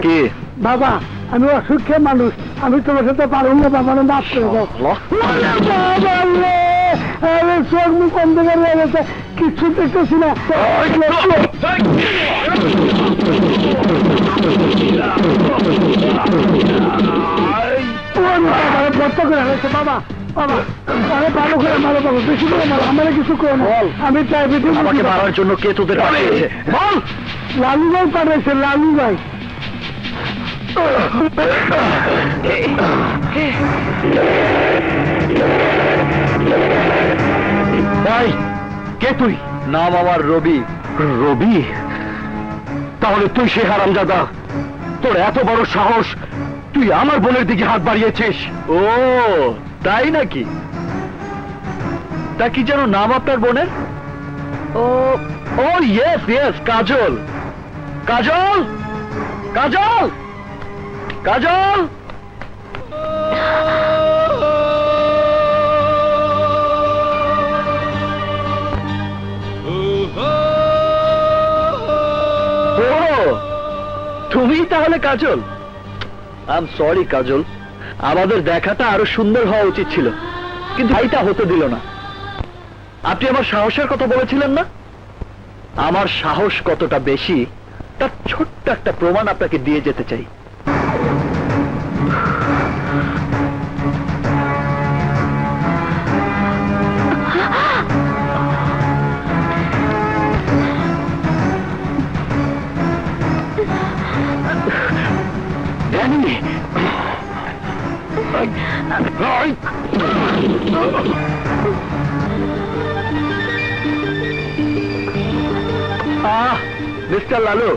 কি বাবা আমি অসুখে মানুষ, আমি তোমার সাথে পারবো না, বাবা মাফ করে দাও। আমি চোখ মুখ অন্ধকার হয়ে গেছে, কিছু দেখতেছি না। ভর্তা করে হয়েছে বাবা, বাবা আরে ভালো করে মারো বাবা, বেশি করে মারো, আমার কিছু করে না। আমি প্রাইভেটে আমাকে মারার জন্য কে তোদের পাঠিয়েছে বল? লালু ভাই পাঠাইছে, লালু ভাই। ভাই কে তুই? নাম আমার রবি। রবি? তাহলে তুই সে হারামজাদা, তোর এত বড় সাহস, তুই আমার বোনের দিকে হাত বাড়িয়েছিস? ও তাই নাকি? তা কি যেন নাম আপনার বোনের? ও ও ইয়েস ইয়েস, কাজল। কাজল, কাজল, কাজল। তুমি তাহলে কাজল? আই এম সরি কাজল, আমাদের দেখাটা আরো সুন্দর হওয়া উচিত ছিল, কিন্তু ভাইটা হতে দিল না। আপনি আমার সাহসের কথা বলেছিলেন না? আমার সাহস কতটা বেশি তার ছোট্ট একটা প্রমাণ আপনাকে দিয়ে যেতে চাই। মিস্টার লালু,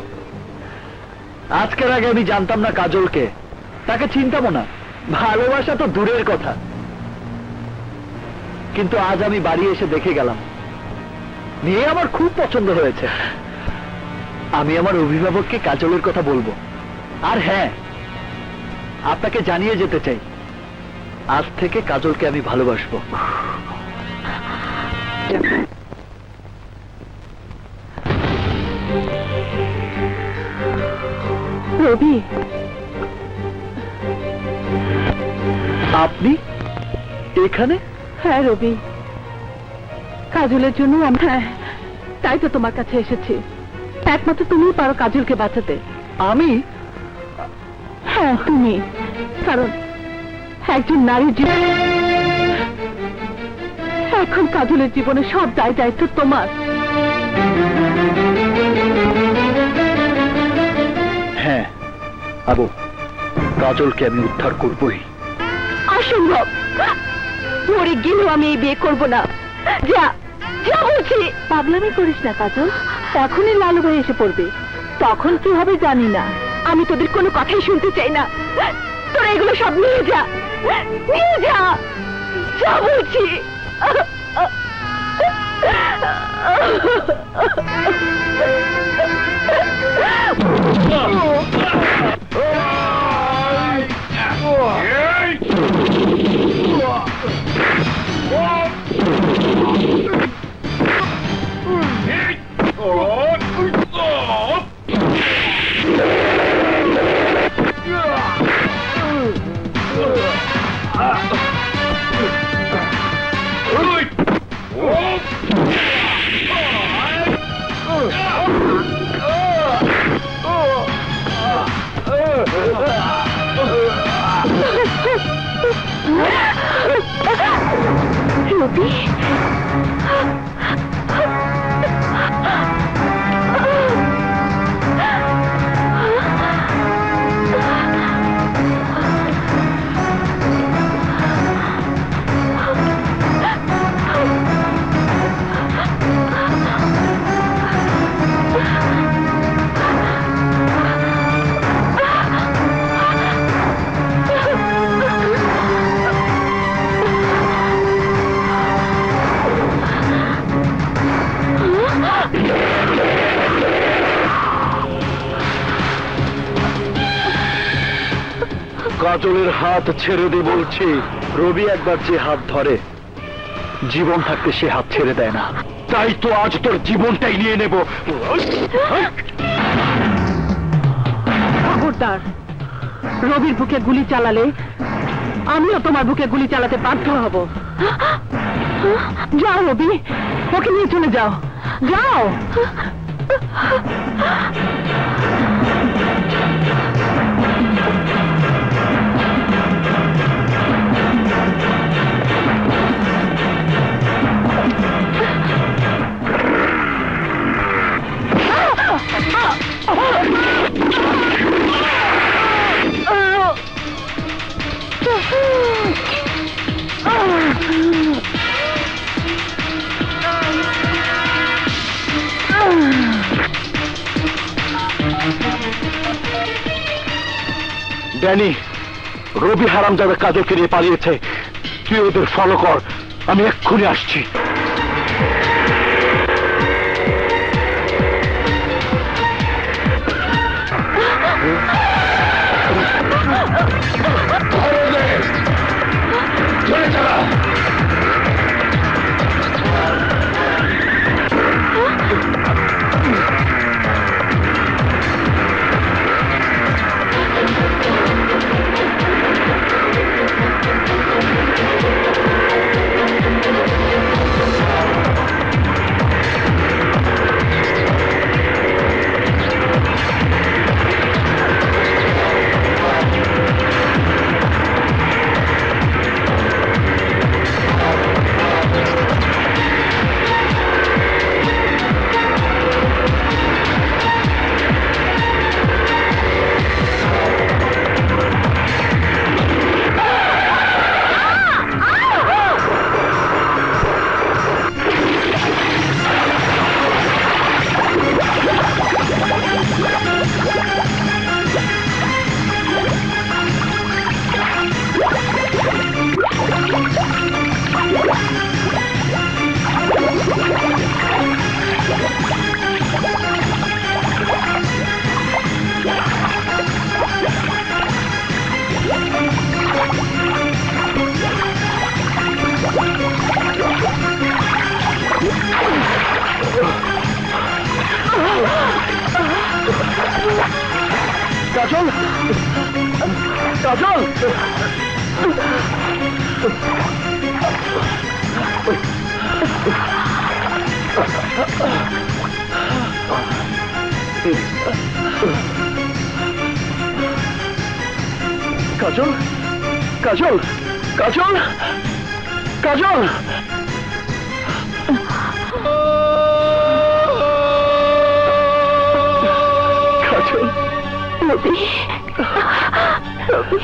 আজকের আগে আমি জানতাম না কাজলকে, তাকে চিনতামও না, ভালোবাসা তো দূরের কথা। কিন্তু আজ আমি বাড়ি এসে দেখে গেলাম, মেয়ে আমার খুব পছন্দ হয়েছে। আমি আমার অভিভাবককে কাজলের কথা বলবো। আর হ্যাঁ, আপনাকে জানিয়ে যেতে চাই, আজ থেকে কাজলকে আমি ভালোবাসবো। রবি, আপনি এখানে? হ্যাঁ রবি, কাজলের জন্য হ্যাঁ, তাই তো তোমার কাছে এসেছি। একমাত্র তুমিই পারো কাজলকে বাঁচাতে। আমি? হ্যাঁ তুমি, কারণ একজন নারীর জীবন, এখন কাজলের জীবনে সব দায় দায়িত্ব তোমার। হ্যাঁ আবু, কাজলকে আমি উদ্ধার করবই। অসম্ভব, মরে গেলেও আমি এই বিয়ে করবো না। যা যা বলছি। পাগলামি করিস না কাজল, এখনই লালু ভাই এসে পড়বে, তখন কি হবে জানি না। আমি তোদের কোনো কথাই শুনতে চাই না, তোরা এগুলো সব নিয়ে যা, নিয়ে যা, যা বলছি। রবি, কাজলের হাত ছেড়ে দে বলছি। রবি একবার যে হাত ধরে জীবন থাকতে সে হাত ছেড়ে দেয় না। তাই তো আজ তোর জীবনটাই নিয়ে নেব। খবরদার, রবির বুকে গুলি চালালে আমিও তোমার বুকে গুলি চালাতে বাধ্য হব। যাও রবি, ওকে নিয়ে চলে যাও, যাও। ড্যানি, রবি হারামজাদা কাজলকে নিয়ে পালিয়েছে। তুই ওদের ফলো কর, আমি এক্ষুনি আসছি। কাজল, কাজল, কাজল, কাজল, কাজল, কাজল। কাজল, রবি, রবি।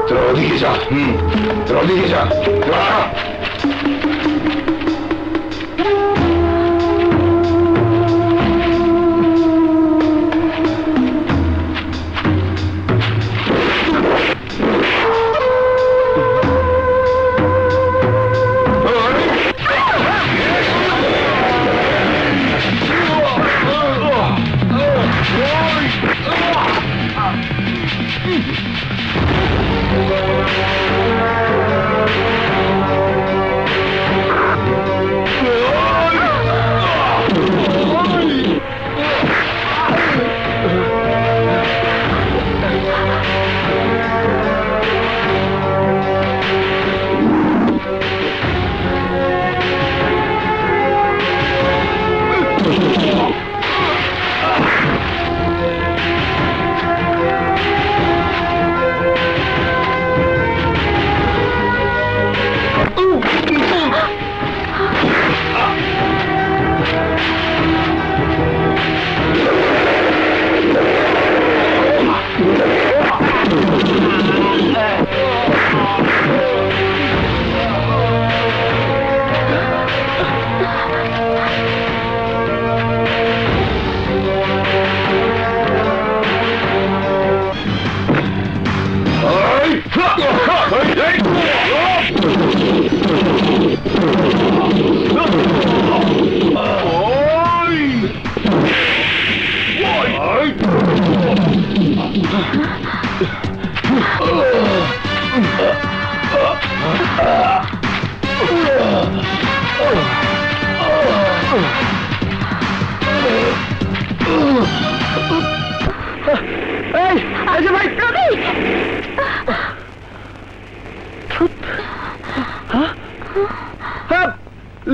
তোরা ওদিকে যা, তোরা ওদিকে যা।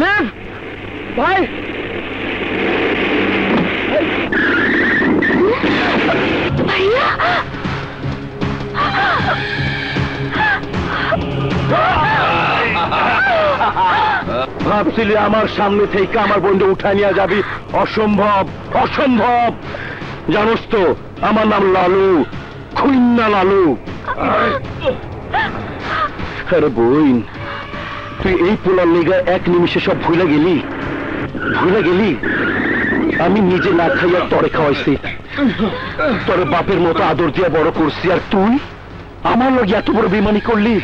লিভ ভাই ভাইয়া ভাবছিলি আমার সামনে থেকে আমার বন্ধু উঠায় নিয়ে যাবি? অসম্ভব, অসম্ভব। জানোস তো আমার নাম লালু, খুন্না লালু। আরে বইন, তুই এই পোলার লেগা এক নিমিষে সব ভুলে গেলি, ভুলে গেলি। আমি নিজে না খাইয়া তরে খাওয়াইছি, তোর বাপের মতো আদর দিয়ে বড় করছি, আর তুই আমার লগে এত বড় বেমানি করলি।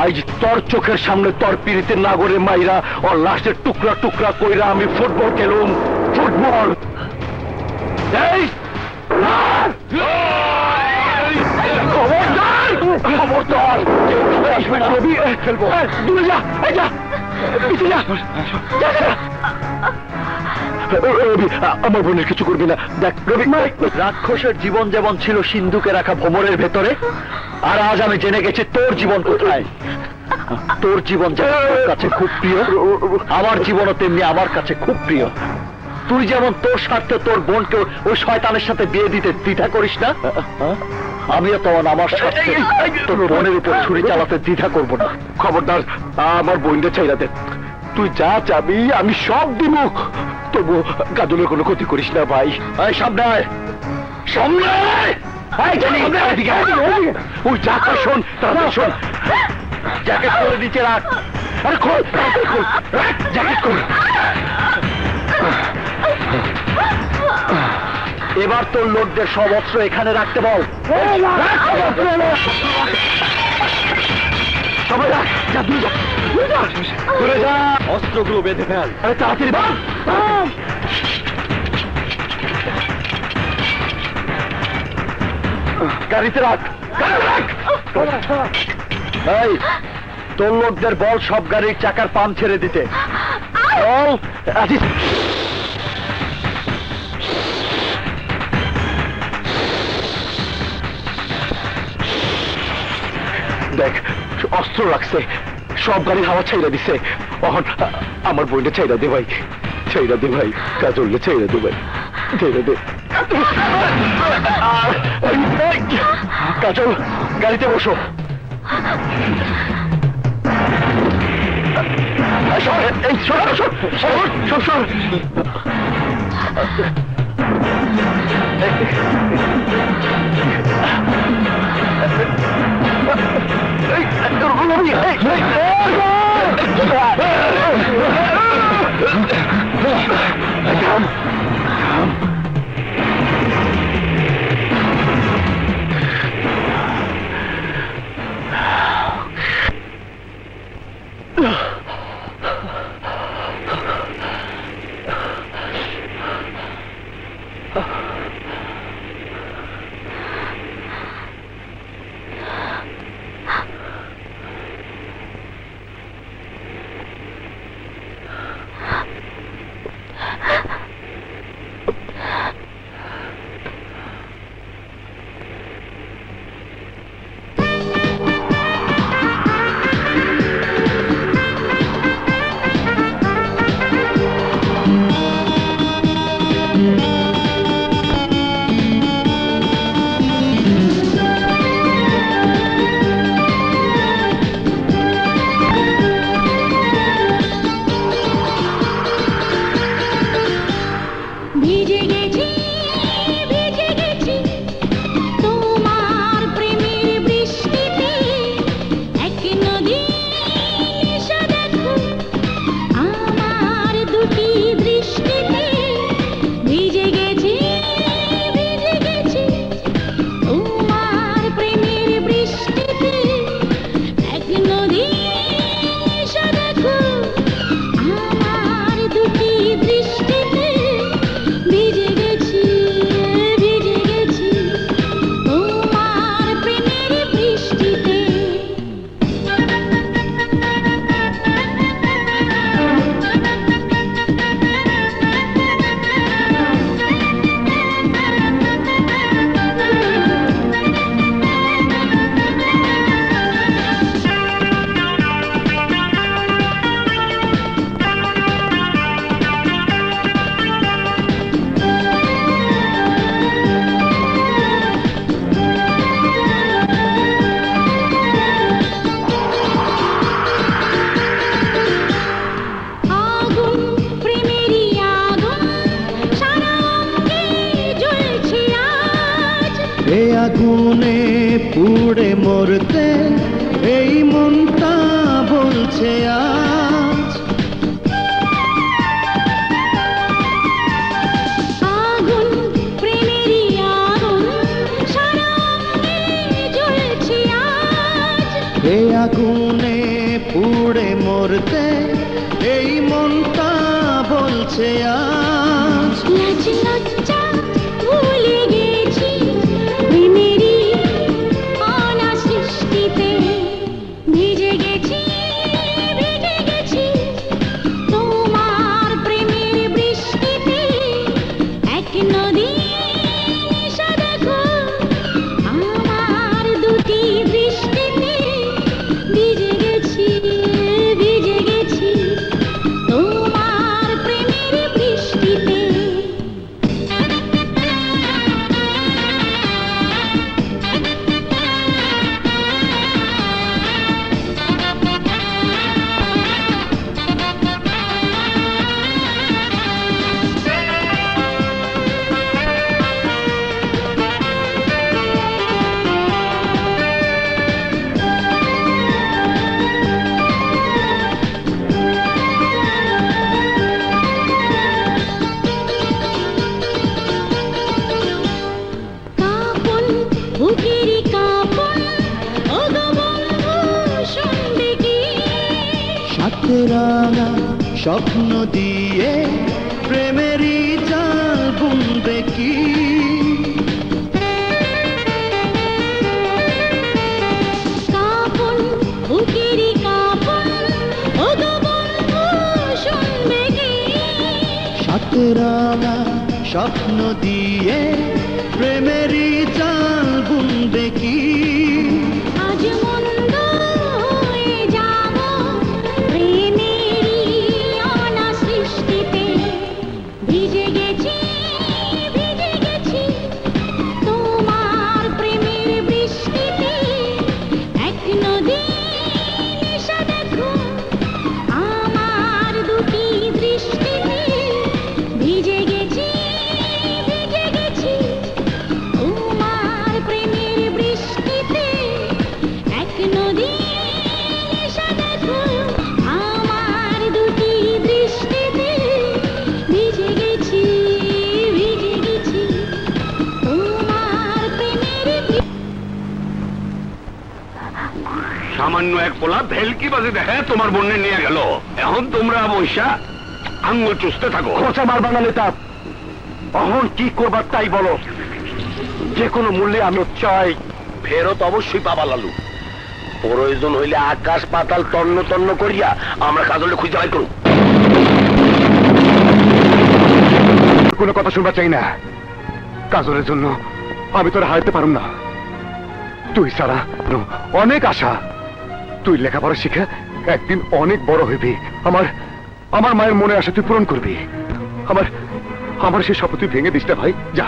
আজ তোর চোখের সামনে তোর পিড়িতে নাগরে মাইরা ও লাশের টুকরা টুকরা কইরা আমি ফুটবল খেলুম, ফুটবল। এই খবরদার, খবরদার, রবি খেলবো, দূরে যা, এই যা, পিছিয়ে যা, রবি, আমার বোনের কিছু করবি না। দেখ রবি, রাক্ষসের জীবন যেমন ছিল সিন্ধুকে রাখা ভ্রমরের ভেতরে, আর আজ আমি জেনে গেছি তোর জীবন কোথায়। তোর জীবন যেমন তোর কাছে খুব প্রিয়, আমার জীবনও তেমনি আমার কাছে খুব প্রিয়। তুই যেমন তোর স্বার্থে তোর বোনকে ওই শয়তানের সাথে বিয়ে দিতে দ্বিধা করিস না, আমিও তখন আমার স্বার্থে তোর বোনের উপর ছুরি চালাতে দ্বিধা করব না। খবরদার, আমার বোনটা ছাইরা দে। তুই যা চাবি আমি সব দিব, তবু গাজলের কোনো ক্ষতি করিস না ভাই। সামনে আয়, সামনে আয়। ওই যা কর শোন, তাড়াতাড়ি শোন। জ্যাকেট করে নিচে রাখ। আরে খোল, তাড়াতাড়ি খোল, রাখ জ্যাকেট করে। এবার তোর লোকদের সব অস্ত্র এখানে রাখতে বল। সবাই রাখ, যা দূরে যা, দূরে যা, অস্ত্রগুলো বেঁধে ফেল। আরে তাড়াতাড়ি বাম, গাড়িতে রাখ, এই তোর লোকদের বল সব গাড়ির চাকার পাম ছেড়ে দিতে বল। আজিজ, দেখ অস্ত্র রাখছে, সব গাড়ির হাওয়া ছাইরা দিছে। আমার বোনটা ছাইরা দে ভাই, ছাইরা দে ভাই, কাজলে ছাইরা দে ভাই, ছাইরা দে। কাজল, গাড়িতে বসো। এই সর, সর, সর, সর, সর। আগুনে পুড়ে মরতে এই মনটা বলছে আজ আগুন প্রেমেরই আগুন সারা অঙ্গে জ্বলছে আজ এই আগুনে পুড়ে মরতে এই মনটা বলছে আজ লাজ লজ্জা ভুলে গেছি প্রেমেরই অনা সৃষ্টিতে ভিজে গেছি তোমার প্রেমের বৃষ্টিতে এক নদী এসে দেখো আমার দুটি দৃষ্টিতে ভিজে গেছি তোমার প্রেমের বৃষ্টিতে কাপন বুকেরই কাপন ওগো বন্ধু শুনবে কি সাথে রাঙা স্বপ্ন দিয়ে প্রেমেরই জাল বুনবে কি কাপন বুকেরই কাপন ওগো বন্ধু শুনবে কি সাথে রাঙা স্বপ্ন দিয়ে প্রেমেরই জাল বুনবে কি আজ মন্দ হয়ে যাব প্রেমেরই অনা সৃষ্টিতে ভিজে গেছি তোমার প্রেমের বৃষ্টিতে এক নদী এসে দেখো আমার দুটি দৃষ্টিতে ভিজে গেছি তোমার প্রেমের বৃষ্টিতে এক নদী এসে দেখো আমার দুটি দৃষ্টিতে ভিজে গেছি তোমার প্রেমের সামান্য এক পোলা ভেলকি বাজে দেখে তোমার বন্যে নিয়ে গেল, এখন তোমরা বৈশা আঙ্গুল চুষতে থাকো। খোঁচা মারবা না নেতা, অহন কি করবার তাই বলো। যে কোনো মূল্যে আমি চাই ফেরত অবশ্যই পাবা লালু। প্রয়োজন হইলে আকাশ পাতাল তন্ন তন্ন করিয়া আমরা কাজলে খুঁজে বাই করুন। কোনো কথা শুনবা চাই না। কাজলের জন্য আমি তোরা হারাতে পারুম না। তুই সারা অনেক আশা, তুই লেখাপড়া শিখে একদিন অনেক বড় হইবি। আমার মায়ের মনে আশা তুই পূরণ করবি। আমার সেই স্বপ্ন তুই ভেঙে দিস না ভাই। যা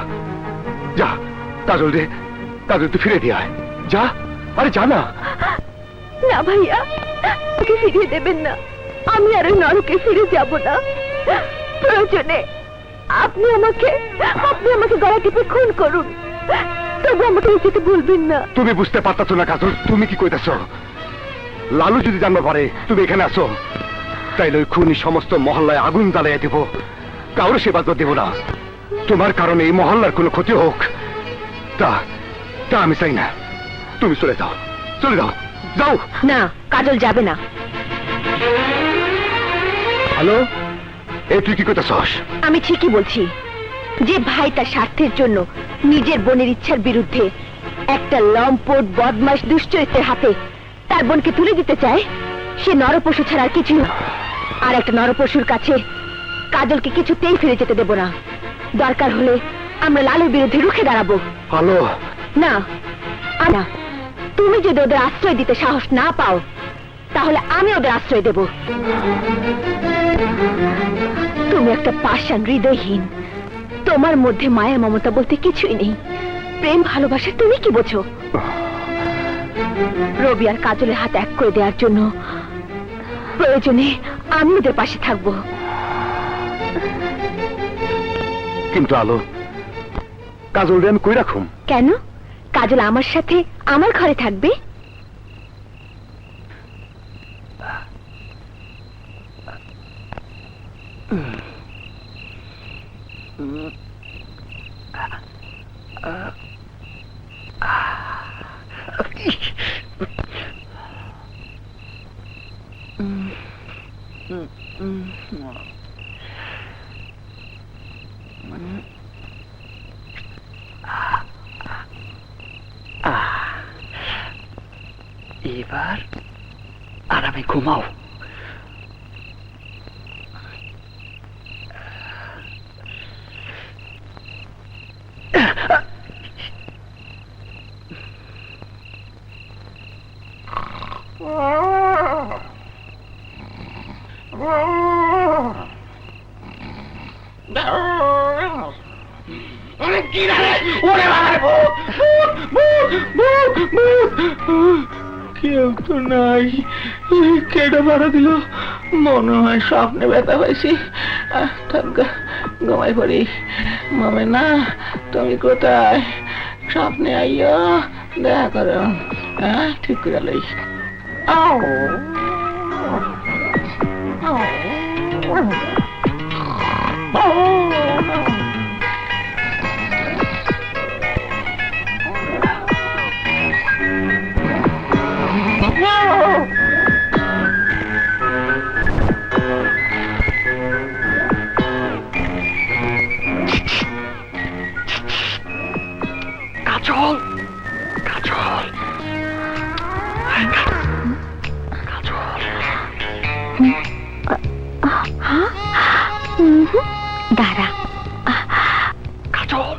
যা, কাজল তুই ফিরে দিয়ে আয়। যা, আরে যা না। না ভাইয়া, আমাকে ফিরিয়ে দেবেন না। আমি আর ওই নরকে ফিরে যাব না। প্রয়োজনে আপনি আমাকে গলা টিপে খুন করুন, তবু আমাকে যেতে বলবেন না। তুমি বুঝতে পারতাছো না কাজল, তুমি কি কইতাছ? লালু যদি জানতে পারে তুমি এখানে আসো, তাইলে ওই খুনি সমস্ত মহল্লায় আগুন জ্বালাইয়া দেব, কাউরে সেবা তো দেব না। তোমার কারণে এই মহল্লার কোনো ক্ষতি হোক তা আমি চাই না। তুমি চলে যাও, যাও। না, কাজল যাবে না। হ্যালো, তুই কি কইতাছস? আমি ঠিকই বলছি। যে ভাই তার স্বার্থের জন্য নিজের বোনের ইচ্ছার বিরুদ্ধে একটা লম্পট বদমাশ দুশ্চরিত্রের হাতে তার বোনকে তুলে দিতে চায়, সে নরপশু ছাড়া আর কিছু না। আর একটা নরপশুর কাছে কাজলকে কিছুতেই ফিরে যেতে দেব না। দরকার হলে আমরা লালুর বিরুদ্ধে রুখে দাঁড়াবো। হ্যালো, না, না, তুমি যদি ওদের আশ্রয় দিতে সাহস না পাও, তাহলে আমি ওদের আশ্রয় দেব। তুমি একটা পাষাণ, হৃদয়হীন। তোমার মধ্যে মায়া মমতা বলতে কিছুই নেই। প্রেম ভালোবাসা তুমি কি বোঝো? রবি আর কাজলের হাত এক করে দেওয়ার জন্য প্রয়োজনে আমি ওদের পাশে থাকবো। কিন্তু আলো, কাজল আমি কই রাখুম? কেন? কাজল আমার সাথে আমার ঘরে থাকবে? এবার আরামে ঘুমাও। কেউ তো নাই, কেডা ভাড়া দিল? মনে হয় স্বপ্নে ব্যথা পাইছি। ঘুমাই পড়ি। মামে না, তুমি কোথায়? স্বপ্নে আইয়া দেখা করো। ঠিক করে লই। কাজল, কাজল, কাজল। দাঁড়া। কাজল,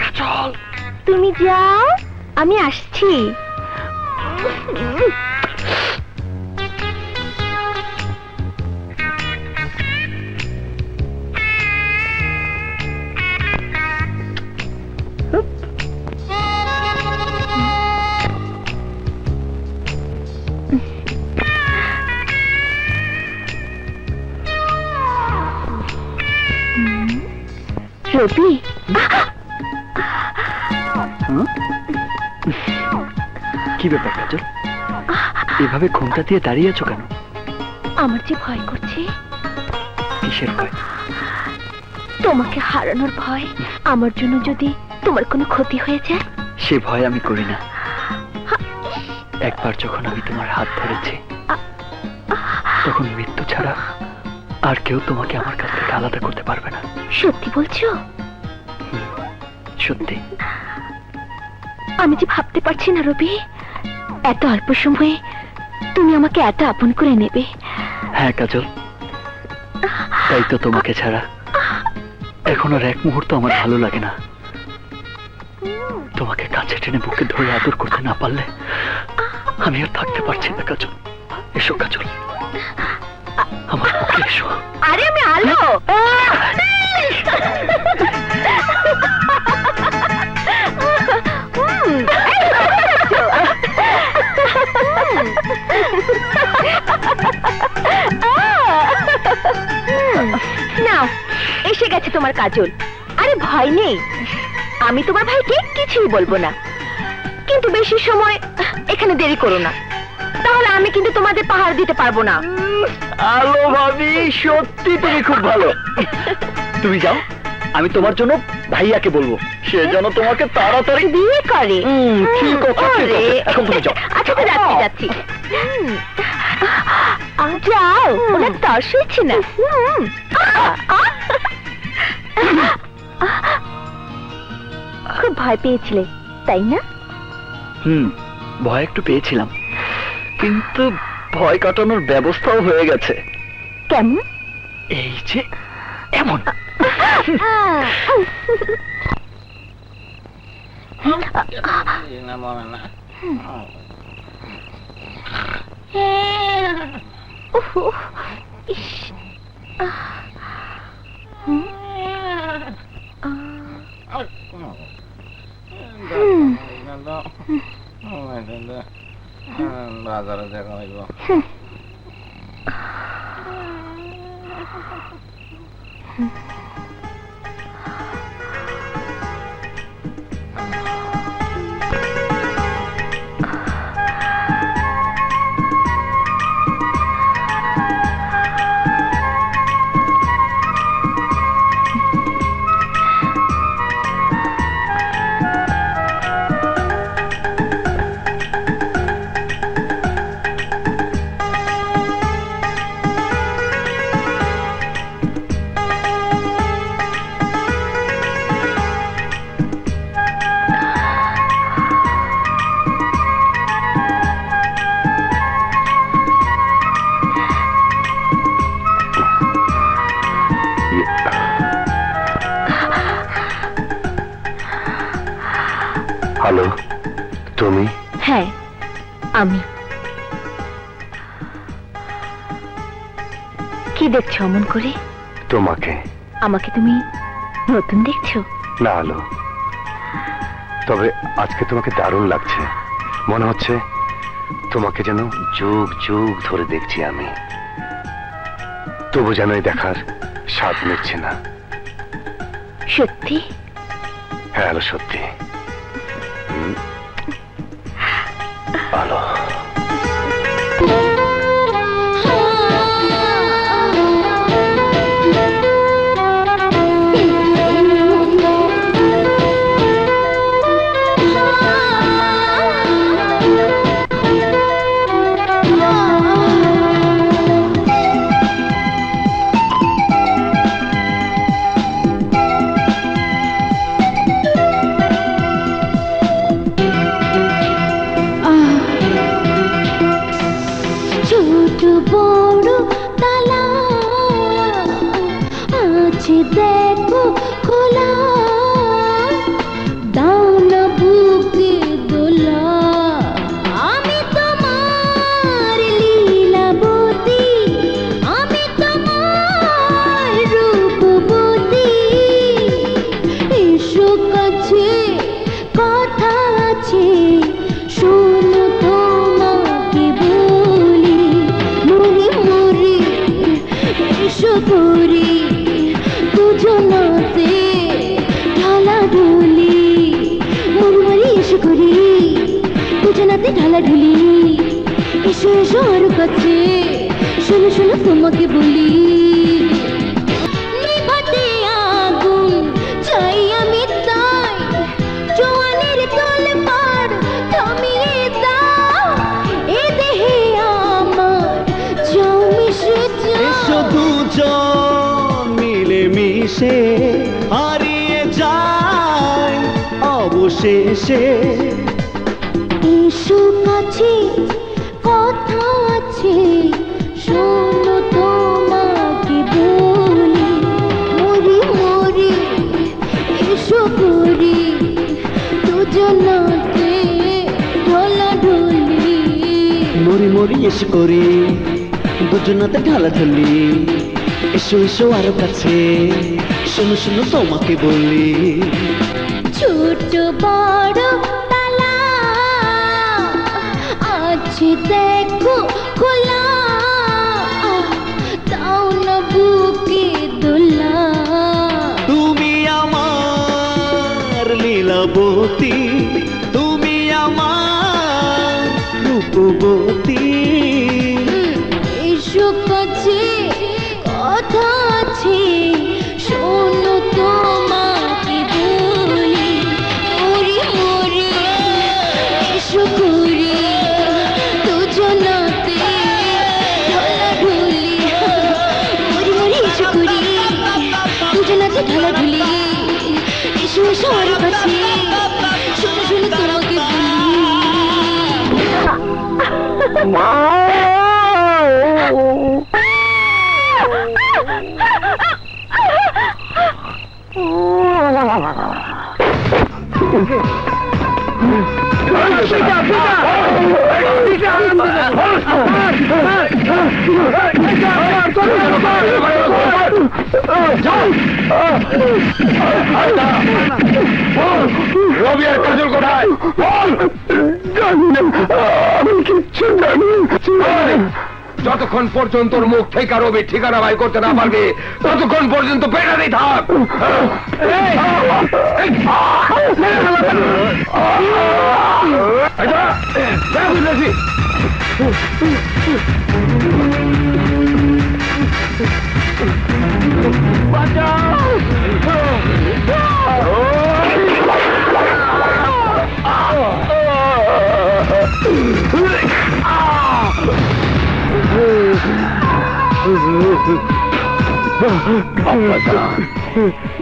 কাজল, তুমি যাও, আমি আসছি। রবি, কি ব্যাপার কাজল? এভাবে ঘোমটা দিয়ে দাঁড়িয়ে আছো কেন? আমার যে ভয় করছে। কিসের ভয়? তোমাকে হারানোর ভয়। আমার জন্য যদি তোমার কোনো ক্ষতি হয়ে যায়। সে ভয় আমি করি না। একবার যখন আমি তোমার হাত ধরেছি, তখন মৃত্যু ছাড়া আর কেউ তোমাকে আমার কাছ থেকে আলাদা করতে পারবে না। সত্যি বলছো? সত্যি। আমি যে ভাবতে পারছি না রবি, এত অল্প সময়ে তুমি আমাকে এত আপন করে নেবে। হ্যাঁ কাজল, তাই তো তোমাকে ছাড়া এখন আর এক মুহূর্ত আমার ভালো লাগে না। তোমাকে কাছে টেনে বুকে ধরে আদর করতে না পারলে আমি আর থাকতে পারছি না কাজল। এসো কাজল, আমার বুকে এসো। আরে আমি আলো। নাও, এসে গেছে তোমার কাজল। আরে ভয় নেই, আমি তোমার ভাইকে কিছুই বলবো না। কিন্তু বেশি সময় এখানে দেরি করো না, তাহলে আমি কিন্তু তোমাদের পাহাড় দিতে পারবো না। আলো ভাবি, সত্যি তুমি খুব ভালো। তুমি যাও, আমি তোমার জন্য ভাইয়াকে বলবো, সে যেন তোমাকে তাড়াতাড়ি বিয়ে করে। ঠিক আছে, ঠিক আছে। এখন তুমি যাও। আচ্ছা তো যাচ্ছি যাচ্ছি। যাও, ওনার তর সইছে না। খুব ভয় পেয়েছিলে তাই না? ভয় একটু পেয়েছিলাম, কিন্তু ভয় কাটানোর ব্যবস্থাও হয়ে গেছে। কেমন? এই যে এমন। বাজারে দেখা হইব। হ্যালো, তুমি? হ্যাঁ, আমি। কি দেখছো অমন করে? তোমাকে। আমাকে তুমি নতুন দেখছো? না আলো, তবে আজকে তোমাকে দারুণ লাগছে। মনে হচ্ছে তোমাকে যেন যুগ যুগ ধরে দেখছি আমি, তবু যেন এই দেখার স্বাদ মিটছে না। সত্যি? হ্যাঁ আলো, সত্যি। আলো, ছোট বড় তালা আছে দেখো খোলা, দাও না বুকে দোলা। আমি তোমার লীলাবতী, আমি তোমার রূপবতী। এসো কাছে, কথা আছে, শোনো তোমাকে বলি। মরি মরি এসো করি দুজনাতে ঢালাঢুলি। মরি মরি এসো করি দুজনাতে ঢালাঢুলি। এসো এসো আরো কাছে, শোনো শোনো তোমাকে বলি। নিভাতে আগুন চাই আমি তাই, জোয়ানের তোলপাড় থামিয়ে দাও। এ দেহে আমার যাও মিশে যাও। দুজন মিলে মিশে হারিয়ে যায় অবশেষে। এসো কাছে, কথা আছে, শোনো তোমাকে বলি। মরি মরি এসো করি দুজনাতে ঢলাঢলি। মরি মরি এসে করি দুজনাতে ঢালাঢালি। এসো এসো আরো কাছে, শোনো শোনো তোমাকে বলি। ছোট বড় তালা আছে দেখো খোলা, দাও না বুকে দোলা। তুমি আমার লীলাবতী, তুমি আমার রূপবতী। এসো কাছে, কথা আছে, শোনো তোমাকে বলি। মরি মরি এসো করি দুজনাতে ঢলাঢুলি। মরি মরি এসো করি দুজনাতে ঢলাঢুলি। এসো এসো আরো কাছে, শোনো শোনো তোমাকে বলি। রবি আর কাজল কোথায়? বল। আমি কিচ্ছু জানি। যতক্ষণ পর্যন্ত ওর মুখ থেকে রবির ঠিকানা বাই করতে না পারবে ততক্ষণ পর্যন্ত পেটাতেই থাক।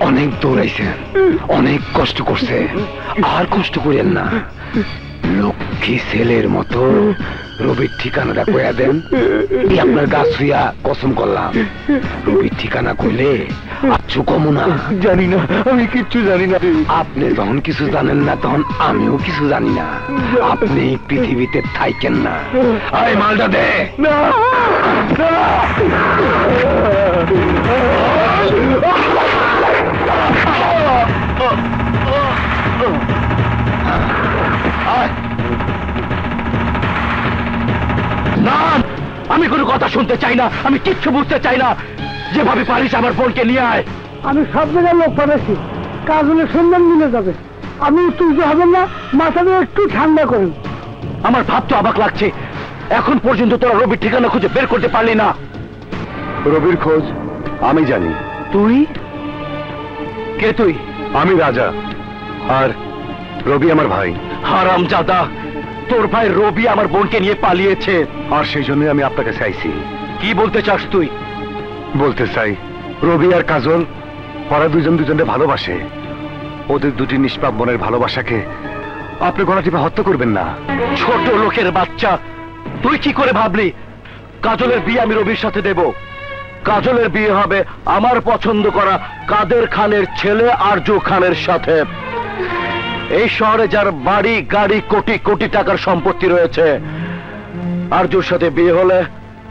অনেক দৌড়াইছেন, অনেক কষ্ট করছে, আর কষ্ট করেন না। লক্ষ্মী ছেলের মতো রবির ঠিকানাটা কইয়া দেন। এই আপনার গাছ হইয়া কসম করলাম, রবির ঠিকানা কইলে আচ্ছু কমু না। জানি না, আমি কিচ্ছু জানি না। আপনি যখন কিছু জানেন না তখন আমিও কিছু জানি না। আপনি এই পৃথিবীতে থাইকেন না। আয় মালটা দে। না, আমি কোনো কথা শুনতে চাই না, আমি কিচ্ছু বুঝতে চাই না। যেভাবে পারিস আমার বোনকে নিয়ে আয়। আমি সব জায়গায় লোক পাঠাচ্ছি, কাজলের সন্ধান মিলে যাবে। আমি উত্তেজিত হবেন না, মাথাটা একটু ঠান্ডা করেন। আমার ভাবতে অবাক লাগছে, এখন পর্যন্ত তোরা রবির ঠিকানা খুঁজে বের করতে পারলি না। রবির খোঁজ আমি জানি। তুই কে? তুই? আমি রাজা, আর রবি আমার ভাই। হারামজাদা, তোর ভাই রবি আমার বোনকে নিয়ে পালিয়েছে। আর সেই জন্য আমি আপনাকে চাইছি। কি বলতে চাস তুই? বলতে চাই, রবি আর কাজল ওরা দুজন দুজনকে ভালোবাসে। ওদের দুটি নিষ্পাপ মনের ভালোবাসাকে আপনি গলা টিপে হত্যা করবেন না। ছোট লোকের বাচ্চা, তুই কি করে ভাবলি কাজলের বিয়ে আমি রবির সাথে দেব? কাজলের বিয়ে হবে আমার পছন্দ করা কাদের খানের ছেলে আরজু খানের সাথে। এই শহরে যার বাড়ি গাড়ি কোটি কোটি টাকার সম্পত্তি রয়েছে, আরজুর সাথে বিয়ে হলে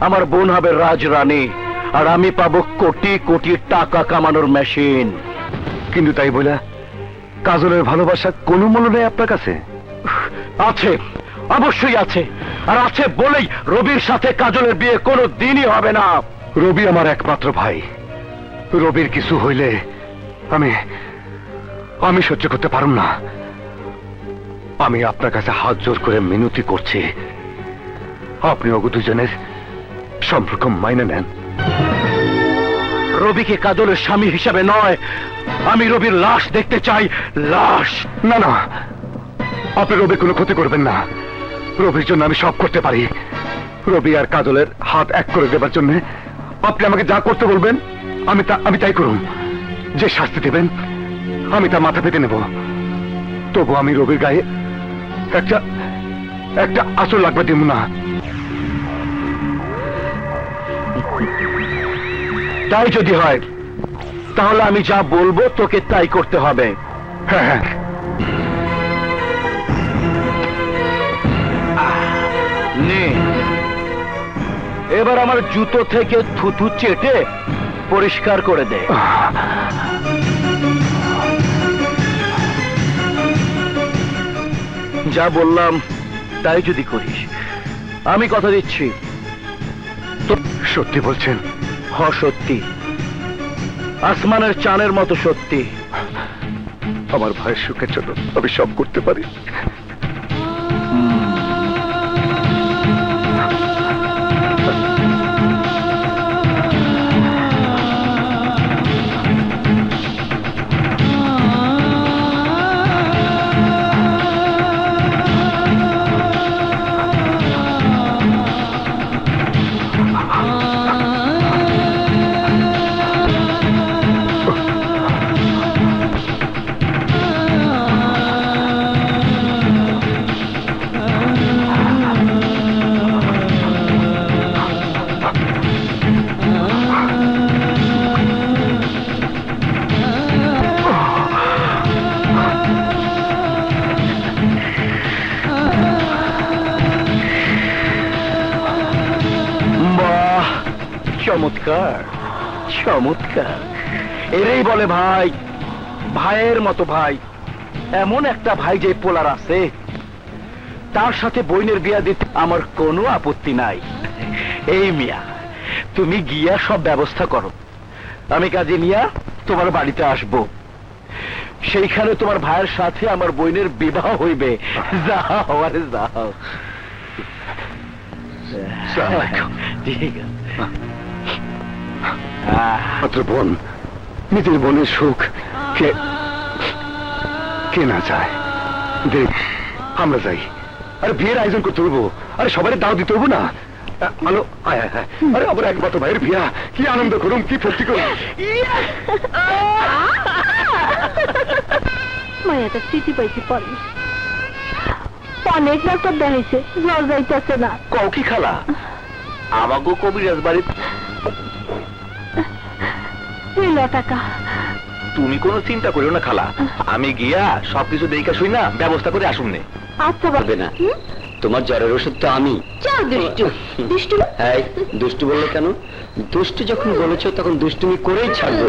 আমার বোন হবে রাজরানী, আর আমি পাবো কোটি কোটি টাকা কামানোর মেশিন। কিন্তু তাই বলে কাজলের ভালোবাসা কোনো মূল্য নেই আপনার কাছে? আছে, অবশ্যই আছে, আর আছে বলেই রবির সাথে কাজলের বিয়ে কোনো দিনই হবে না। রবি আমার একমাত্র ভাই। রবির কিছু হইলে আমি আমি সহ্য করতে পারুম না। আমি আপনার কাছে হাত জোর করে মিনতি করছি, আপনি ওগো দুজনের সম্পর্ক মাইনে নেন। রবিকে কাজলের স্বামী হিসাবে নয়, আমি রবির লাশ দেখতে চাই, লাশ। না না, আপনি রবির কোনো ক্ষতি করবেন না। রবির জন্য আমি সব করতে পারি। রবি আর কাজলের হাত এক করে দেবার জন্য আপনি আমাকে যা করতে বলবেন আমি তাই করুন। যে শাস্তি দেবেন আমি তা মাথা পেতে নেব। তবু আমি রবির গায়ে একটা আঁচড় লাগবে দেব না। তাই যদি হয় তাহলে আমি যা বলবো তোকে তাই করতে হবে। হ্যাঁ হ্যাঁ, নে, এবার আমার জুতো থেকে থুথু চেটে পরিষ্কার করে দে। যা বললাম তাই যদি করিস, আমি কথা দিচ্ছি। সত্যি বলছেন? হ, সত্যি, আসমানের চাঁদের মতো সত্যি। আমার ভাইয়ের সুখের জন্য আমি সব করতে পারি। চমৎকার, চমৎকার। এরই বলে ভাই, ভাইয়ের মতো ভাই। এমন একটা ভাই যে পোলার আছে, তার সাথে বইনের বিয়া দিতে আমার কোনো আপত্তি নাই। এই মিয়া, তুমি গিয়া সব ব্যবস্থা করো, আমি কাজে নিয়া তোমার বাড়িতে আসবো। সেইখানে তোমার ভাইয়ের সাথে আমার বোনের বিবাহ হইবে। যাও, আরে যাও। ঠিক আছে। মাত্র বোন, নিজের বোনের সুখ কে কে না চায়। দেখ, আমরা যাই। আরে বিয়ের আয়োজন করতে হইব, আরে সবাই দাও দিতে হইব না। আলো, আয় আয় আয়। আরে আবার একমাত্র ভাইয়ের বিয়া, কি আনন্দ করুম, কি ফুর্তি করুম। মায়াটা চিঠি পাইছি পরে, অনেক ডাক্তার দেখাইছে, জ্বর যাইতেছে না। কও কি খালা, আমাকে কবিরাজ বাড়ি। টাকা তুমি কোনো চিন্তা করিও না খালা, আমি গিয়া সবকিছু দেখা শুই না ব্যবস্থা করে আসুন নে। আচ্ছা বাবা না, তোমার জ্বরের ওষুধ তো আমি। চল দুষ্টু দুষ্টু। এই দুষ্টু বললে কেন? দুষ্টু যখন বলেছো তখন দুষ্টুমি করেই ছাড়বো।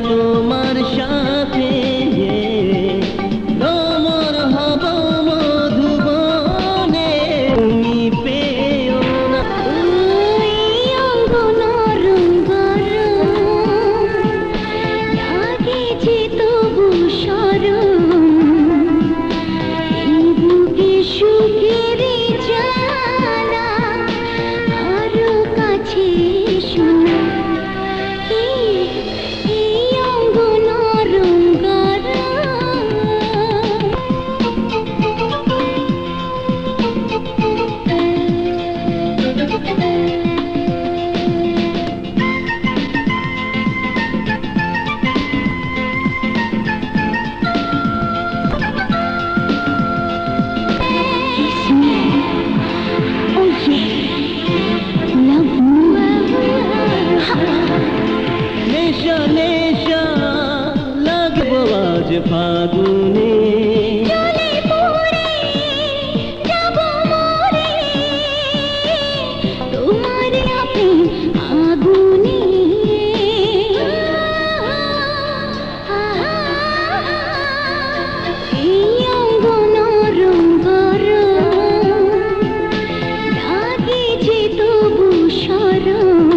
তোমার সাথে নমর হব মধুবনে, তুমি পেও না। লাগেছে তবু সরম, এই বুকে সুখের জ্বালা, আরো কাছে শোনা। নেশা নেশা লাগবো আজ ফাগুনে, তোমার আগুনে এই অঙ্গ নরম গরম, লাগেছে তবু সরম,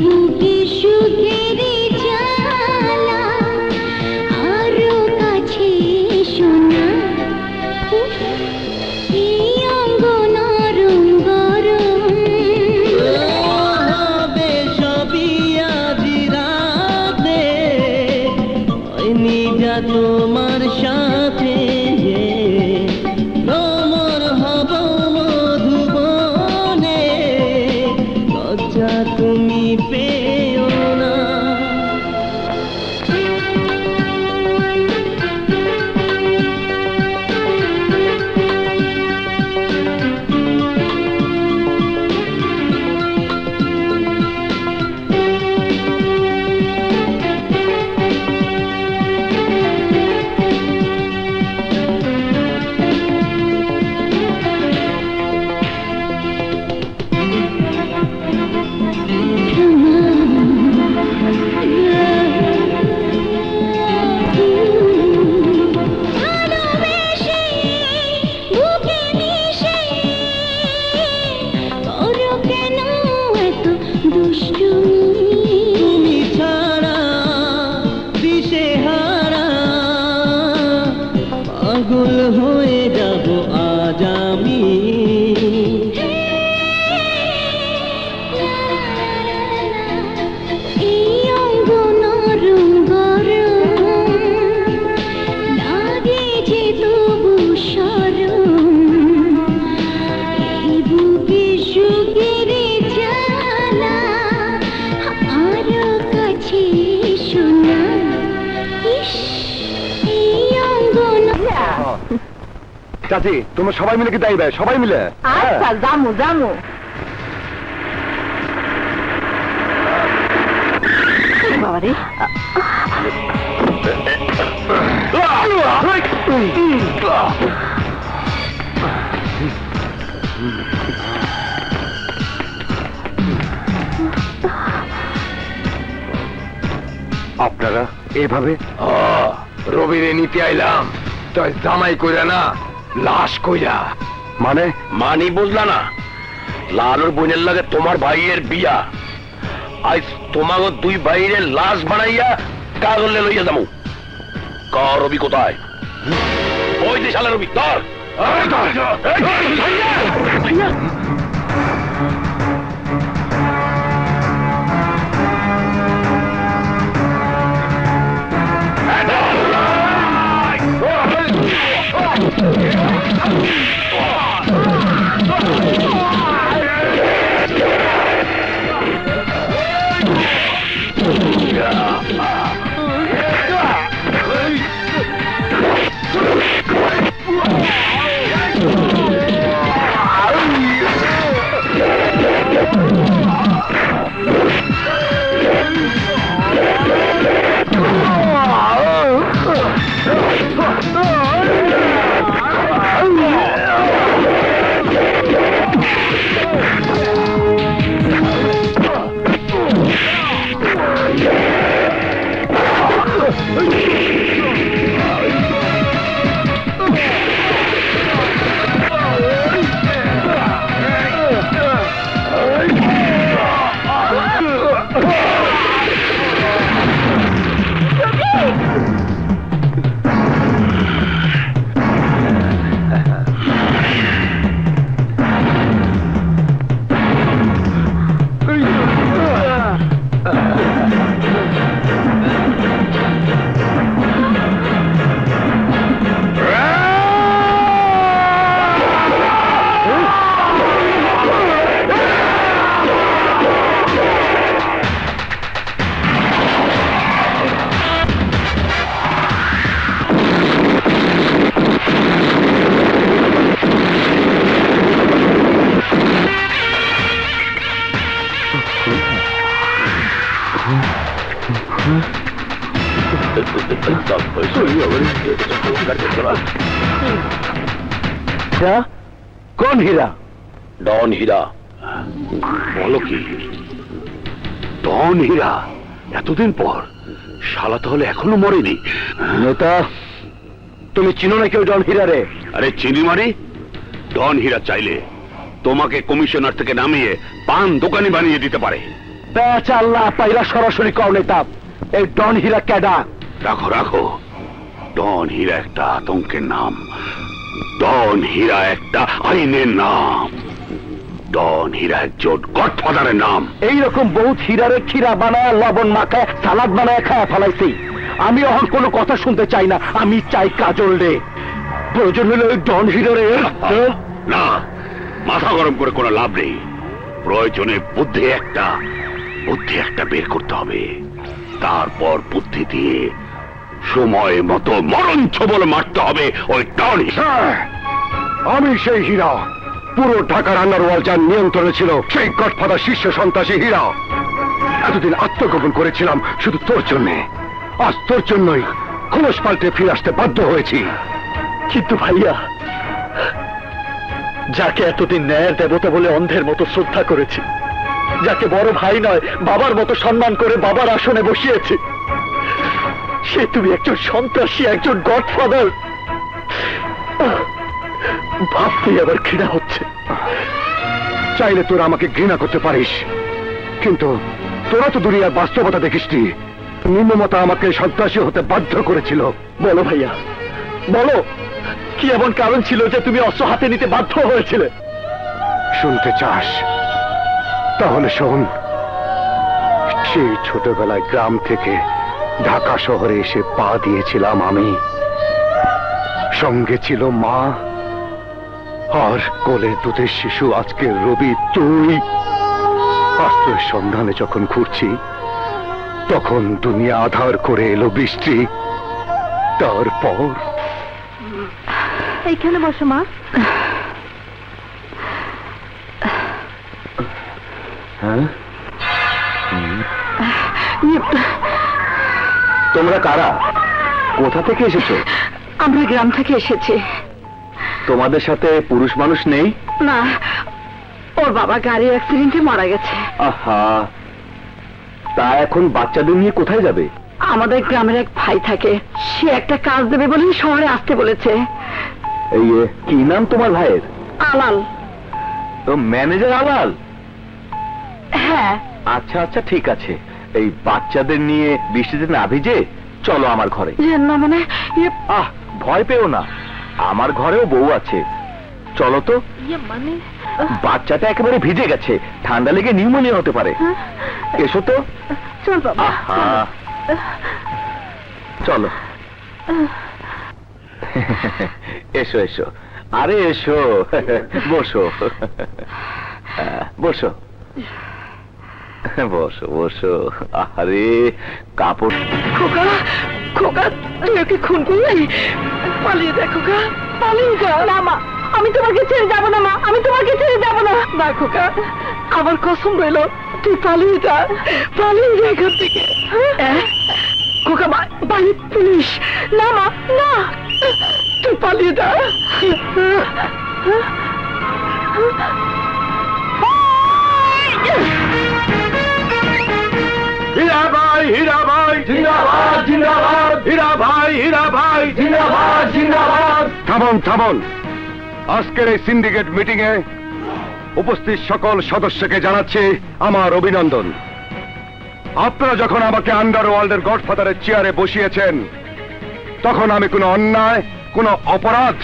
বুকে সুখের জ্বালা, আরো কাছে শোনা। এই অঙ্গ নরম গরম, হবে সবই আজ রাতে, নিজা তোমার সাথে নমর হব মধুবনে, লজ্জা তুমি পেও না। ভালোবেসে বুকে মিশে করো কেন এত দুষ্টুমি? তুমি ছাড়া দিশেহারা, পাগল হয়ে যাব আজ আমি। এই অঙ্গ নরম গরম, লাগেছে তবু সরম, চাচি তোমরা সবাই মিলে কি যাইবে? সবাই মিলে? আচ্ছা জামু জামু। বাবারে আপনারা এভাবে রবিরে নিতে আইলাম, তাই জামাই কইরা না, লাশ কইরা। মানে মানি বুঝলা না, লালুর বোনের লাগে তোমার ভাইয়ের বিয়া। আজ তোমাকে দুই ভাইয়ের লাশ বানাইয়া কাগলে লইয়া যাবো। রবি কোথায়? ওই যে শালা রবি, ধর। কোন হীরা? ডন হীরা। বলো কি? ডন হীরা এতদিন পর? শালা তাহলে এখনো মরেনি? নেতা, তুমি চিনো না কেউ ডন হীরা রে? আরে চিনি মানে? ডন হীরা চাইলে তোমাকে কমিশনার থেকে নামিয়ে পান দোকানি বানিয়ে দিতে পারে। আল্লাহ পাইরা সরাসরি কও নেতা, এই ডন হীরা কেডা? রাখো রাখো, ডন হীরা একটা আতঙ্কের নাম, ডন হীরা একটা আইনের নাম, ডন হীরা একজন গডফাদারের নাম। এইরকম বহুত হীরারে ক্ষীরা বানায়, লবণ মাখায়, সালাদ বানায় খায় ফেলাইছি। আমি এখন কোনো কথা শুনতে চাই না, আমি চাই কাজল রে। প্রয়োজন হলো ওই ডন হীরারে। না, মাথা গরম করে কোনো লাভ নেই। প্রয়োজনে বুদ্ধি একটা বের করতে হবে। তারপর বুদ্ধি দিয়ে সময় মতো মরণ ছবল মারতে হবে ওই ডন হীরা। আমি সেই হীরা, পুরো ঢাকার আন্ডারওয়ার্ল্ড যার নিয়ন্ত্রণে ছিল, সেই গডফাদার শীর্ষ সন্ত্রাসী হীরা। এতদিন আত্মগোপন করেছিলাম শুধু তোর জন্যে। আজ তোর জন্যই খোলস পাল্টে ফিরে আসতে বাধ্য হয়েছি। কিন্তু ভাইয়া, যাকে এতদিন ন্যায়ের দেবতা বলে অন্ধের মতো শ্রদ্ধা করেছি, যাকে বড় ভাই নয় বাবার মতো সম্মান করে বাবার আসনে বসিয়েছি, সে তুমি একজন সন্ত্রাসী, একজন গডফাদার। ভাবতেই আবার ঘৃণা হচ্ছে। চাইলে তোরা আমাকে ঘৃণা করতে পারিস, কিন্তু তোরা তো দুনিয়ার বাস্তবতা দেখিসনি। নিম্নমতা আমাকে সন্ত্রাসী হতে বাধ্য করেছিল। বলো ভাইয়া, বলো, কি এমন কারণ ছিল যে তুমি অস্ত্র হাতে নিতে বাধ্য হয়েছিলে? শুনতে চাস? তাহলে শোন। সেই ছোটবেলায় গ্রাম থেকে ঢাকা শহরে এসে পা দিয়েছিলাম আমি। সঙ্গে ছিল মা, আর কোলে দুধের শিশু আজকে রবি তুই। আশ্রয়ের সন্ধানে যখন ঘুরছি, তখন দুনিয়া আধার করে এলো বৃষ্টি। তারপর এইখানে বসো মা। হ্যাঁ তোমরা কারা? কোথা থেকে এসেছো? আমরা গ্রাম থেকে এসেছি। তোমাদের সাথে পুরুষ মানুষ নেই? না, ওর বাবা গাড়ি অ্যাক্সিডেন্টে মারা গেছে। আহা, তা এখন বাচ্চাদের নিয়ে কোথায় যাবে? আমাদের গ্রামের এক ভাই থাকে, সে একটা কাজ দেবে বলে শহরে আসতে বলেছে। এই কি নাম তোমার ভাইয়ের? আলাল। তো ম্যানেজার আলাল? হ্যাঁ। আচ্ছা আচ্ছা ঠিক আছে, এই বাচ্চাদের নিয়ে বৃষ্টিতে না ভিজে চলো আমার ঘরে। না মানে আহ, ভয় পেও না, আমার ঘরেও বউ আছে, চলো তো। মানে বাচ্চাটা একেবারে ভিজে গেছে, ঠান্ডা লেগে নিউমোনিয়া হতে পারে। এসো তো। চল বাবা। আহা, চলো। এসো এসো, আরে এসো, বসো বসো বসো বসো। আরে কাপড়। খোকা, খোকা তুই ওকে খুন করলি? পালিয়ে যা খোকা, পালিয়ে যা। না মা, আমি তোমাকে ছেড়ে যাবো না মা, আমি তোমাকে ছেড়ে যাবো না। না খোকা, আমার কসম রইল, তুই পালিয়ে যা, পালিয়ে যা এখান থেকে। খোকা, বাড়ি পুলিশ। না মা, না, তুই পালিয়ে যা। হীরা ভাই, হীরা ভাই জিন্দাবাদ, জিন্দাবাদ। হীরা ভাই, হীরা ভাই জিন্দাবাদ, জিন্দাবাদ। থামুন থামুন, আজকের এই সিন্ডিকেট মিটিং এ উপস্থিত সকল সদস্যকে জানাচ্ছি আমার অভিনন্দন। আপনারা যখন আমাকে আন্ডারওয়ার্ল্ডের গডফাদারের চেয়ারে বসিয়েছেন, তখন আমি কোনো অন্যায়, কোনো অপরাধ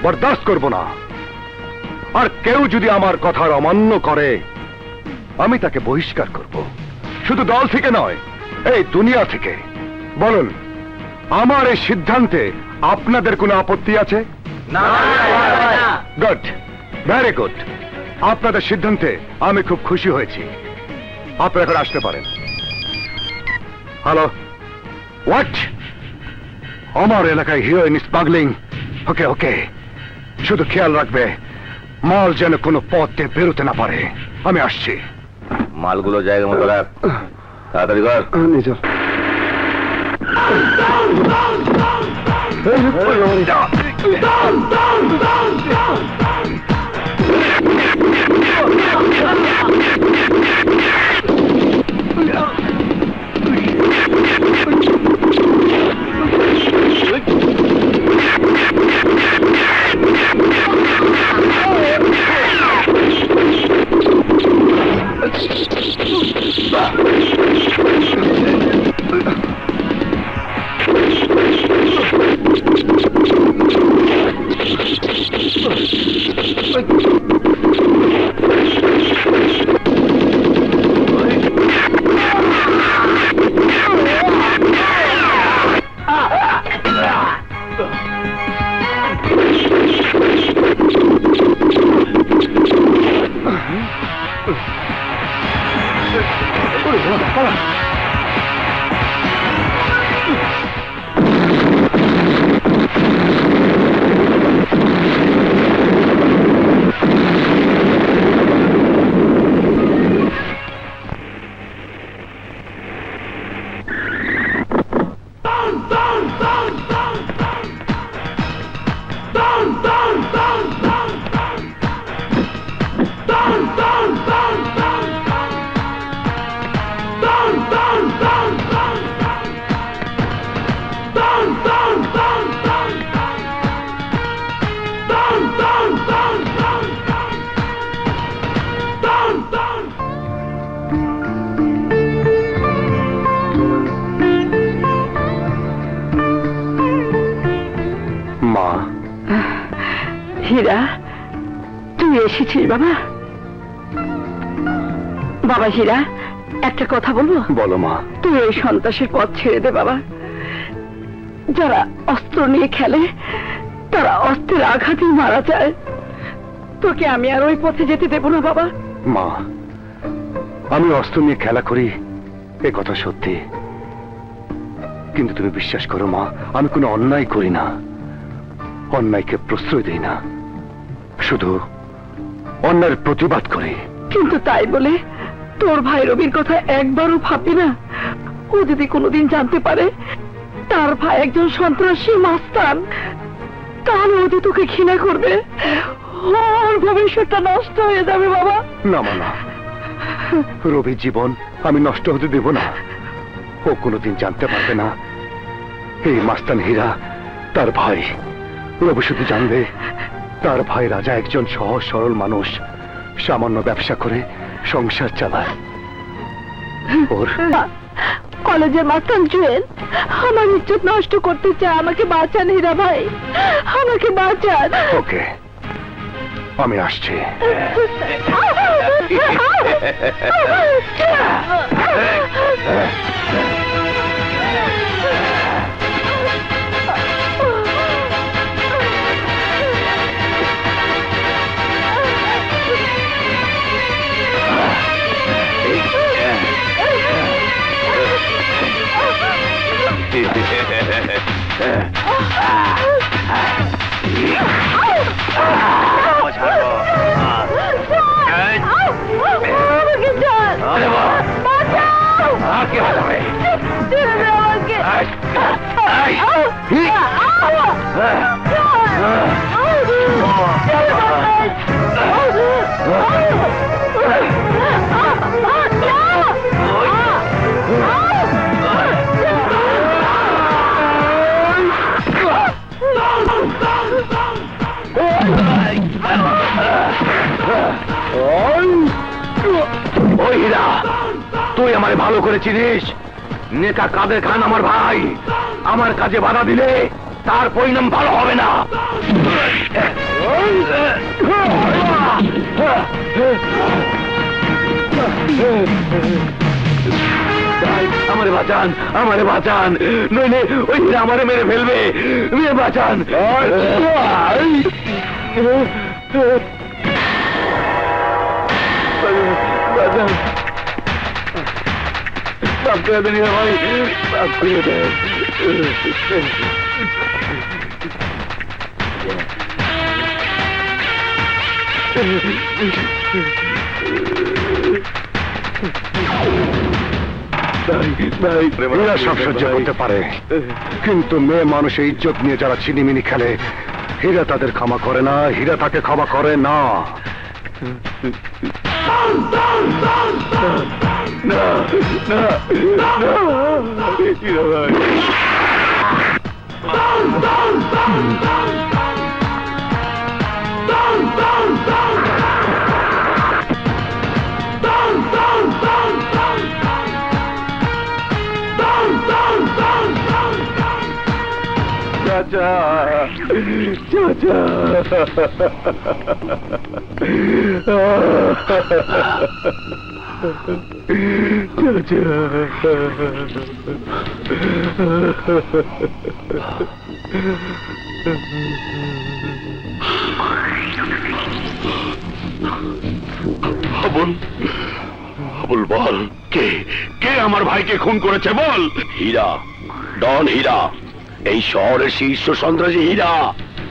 বরদাস্ত করব না। আর কেউ যদি আমার কথার অমান্য করে, আমি তাকে বহিষ্কার করব, শুধু দল থেকে নয়, এই দুনিয়া থেকে। বলুন, আমার এই সিদ্ধান্তে আপনাদের কোনো আপত্তি আছে? Good, very good. আপনাদের সিদ্ধান্তে আমি খুব খুশি হয়েছি। আপনারা এখন আসতে পারেন। Hello, what? আমার এলাকায় হিরোইন স্মাগলিং? ওকে ওকে, শুধু খেয়াল রাখবে মাল যেন কোনো পথে বেরোতে না পারে। আমি আসছি। মালগুলো জায়গা মতো রাখ, তাড়াতাড়ি কর। নিজের মা। হীরা, তুই এসেছিস বাবা? বাবা হীরা, একটা কথা বলবো? বলো মা। তুই এই সন্ত্রাসের পথ ছেড়ে দে বাবা। যারা অস্ত্র নিয়ে খেলে, তারা অস্ত্রের আঘাতেই মারা যায়। তোকে আমি আর ওই পথে যেতে দেব না বাবা। মা, আমি অস্ত্র নিয়ে খেলা করি, এ কথা সত্যি, কিন্তু তুমি বিশ্বাস করো মা, আমি কোনো অন্যায় করি না। অন্যায়কে প্রশ্রয় দেই না, শুধু অন্যায়ের প্রতিবাদ করি। কিন্তু তাই বলে তোর ভাই রবির কথা একবারও ভাববি না? ও যদি কোনোদিন জানতে পারে তার ভাই একজন সন্ত্রাসী মাস্তান, তাহলে ও যে তোকে ঘৃণা করবে, ওর ভবিষ্যৎটা নষ্ট হয়ে যাবে বাবা। না মা, না, রবির জীবন আমি নষ্ট হতে দেব না। ও কোনোদিন জানতে পারবে না এই মাস্তান হীরা তার ভাই। রবি শুধু জানবে তার ভাই রাজা একজন সহজ সরল মানুষ, সামান্য ব্যবসা করে সংসার চালায়। ওর কলেজের মাস্টার জুয়েল আমার ইজ্জত নষ্ট করতে চায়। আমাকে বাঁচান হীরা ভাই, আমাকে বাঁচান। ওকে, আমি আসছি। আমাকে ছাড়, বাঁচাও। ছেড়ে দে আমাকে। ওই হীরা, তুই আমারে ভালো করে চিনিস। নেতা কাদের খান আমার ভাই, আমার কাজে বাধা দিলে তার পরিণাম ভালো হবে না। আমারে বাঁচান, আমারে বাঁচান, নইলে ওই হীরা আমারে মেরে ফেলবে। বাঁচান। মাফ করে দেন হীরা ভাই, মাফ করে দেন। হীরা সব সহ্য করতে পারে, কিন্তু মেয়ে মানুষের ইজ্জত নিয়ে যারা ছিনিমিনি খেলে, হীরা তাদের ক্ষমা করে না, হীরা তাকে ক্ষমা করে না। না, না, না, হীরা ভাই। চাচা, চাচা, বল বল, কে কে আমার ভাইকে খুন করেছে বল। হীরা, ডন হীরা, এই শহরের শীর্ষ সন্ত্রাসী হীরা।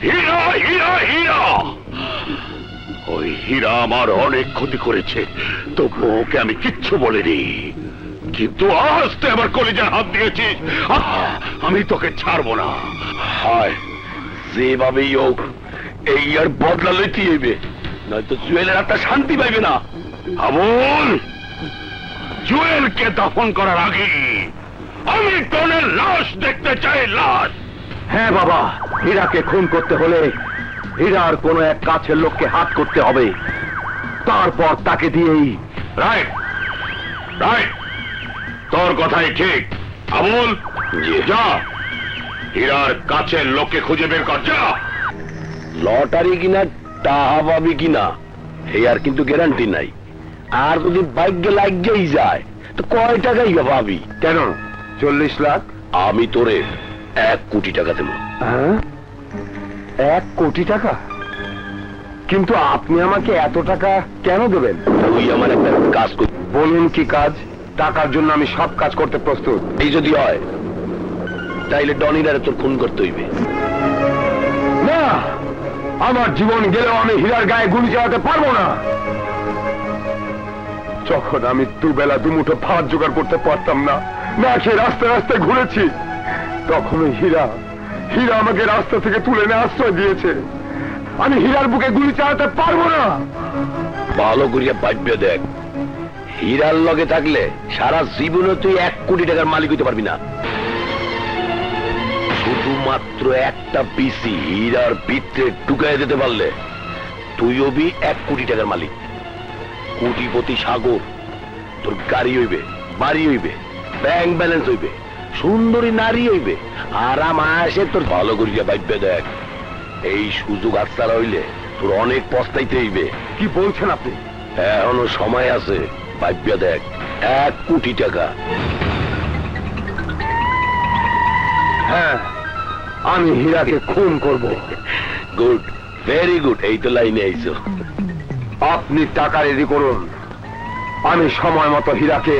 হীরা, হীরা, হীরা। ওই হীরা আমার অনেক ক্ষতি করেছে, তবু ওকে আমি কিচ্ছু বলিনি। কিন্তু আজ তুই আমার কলিজার হাত দিয়েছিস, আমি তোকে ছাড়বো না। হায়, যেভাবেই হোক এই আর বদলা লইতে হইবে, নয়তো জুয়েলের একটা শান্তি পাইবে না। আমল, জুয়েলকে দাফন করার আগে আমি টনের লাশ দেখতে চাই, লাশ। হ্যাঁ বাবা, হীরাকে খুন করতে হলে হীরার কোনো এক কাছের লোককে হাত করতে হবে, তারপর তাকে দিয়েই। রাইট, রাইট, তোর কথাই ঠিক। আমল, যা হীরার কাছের লোককে খুঁজে বের কর, যা। লটারি কিনা টাহা পাবি কিনা এই আর কিন্তু গ্যারান্টি নাই। আর যদি ভাগ্যে লাগেই যায় তো কয় টাকাই পাবি? কেন 40 লাখ? আমি তোরে 1 কোটি টাকা দেব। হ্যাঁ, 1 কোটি টাকা? কিন্তু আপনি আমাকে এত টাকা কেন দেবেন? তুই আমার একটা কাজ কর। বলুন কি কাজ? টাকার জন্য আমি সব কাজ করতে প্রস্তুত। এই যদি হয় তাইলে ডনিরারে তোর খুন করতে হইবে। না, না, আমার জীবন গেলেও আমি হীরার গায়ে গুলি চালাতে পারবো না। যখন আমি দুবেলা দুমুঠো ভাত জোগাড় করতে পারতাম না, না খেয়ে রাস্তায় রাস্তায় ঘুরেছি, তখন ওই হীরা আমাকে রাস্তা থেকে তুলে এনে আশ্রয় দিয়েছে। আমি হীরার বুকে গুলি চালাতে পারবো না। ভালো করিয়া ভাববে দেখ, হীরার লগে থাকলে সারা জীবনে তুই 1 কোটি টাকার মালিক হইতে পারবি না। শুধুমাত্র একটা পিসি হীরার ভিতরে ঢুকাই দিতে পারলে তুই হবি 1 কোটি টাকার মালিক। কোটিপতি সাগর, তোর গাড়ি হইবে, বাড়ি হইবে, ব্যাংক ব্যালেন্স হইবে, সুন্দরী নারী হইবে, আরাম আসে তোর। ভালো করিয়া ভাববে দেখ, এই সুযোগ হাতছাড়া হইলে তোর অনেক পস্তাইতে হইবে। কি বলছেন আপনি? এখনো সময় আছে, ভাববে দেখ। 1 কোটি টাকা। হ্যাঁ, আমি হীরাকে খুন করব। গুড, ভেরি গুড, এই তো লাইনে আইছো। আপনি টাকা রেডি করুন, আমি সময় মতো হীরাকে।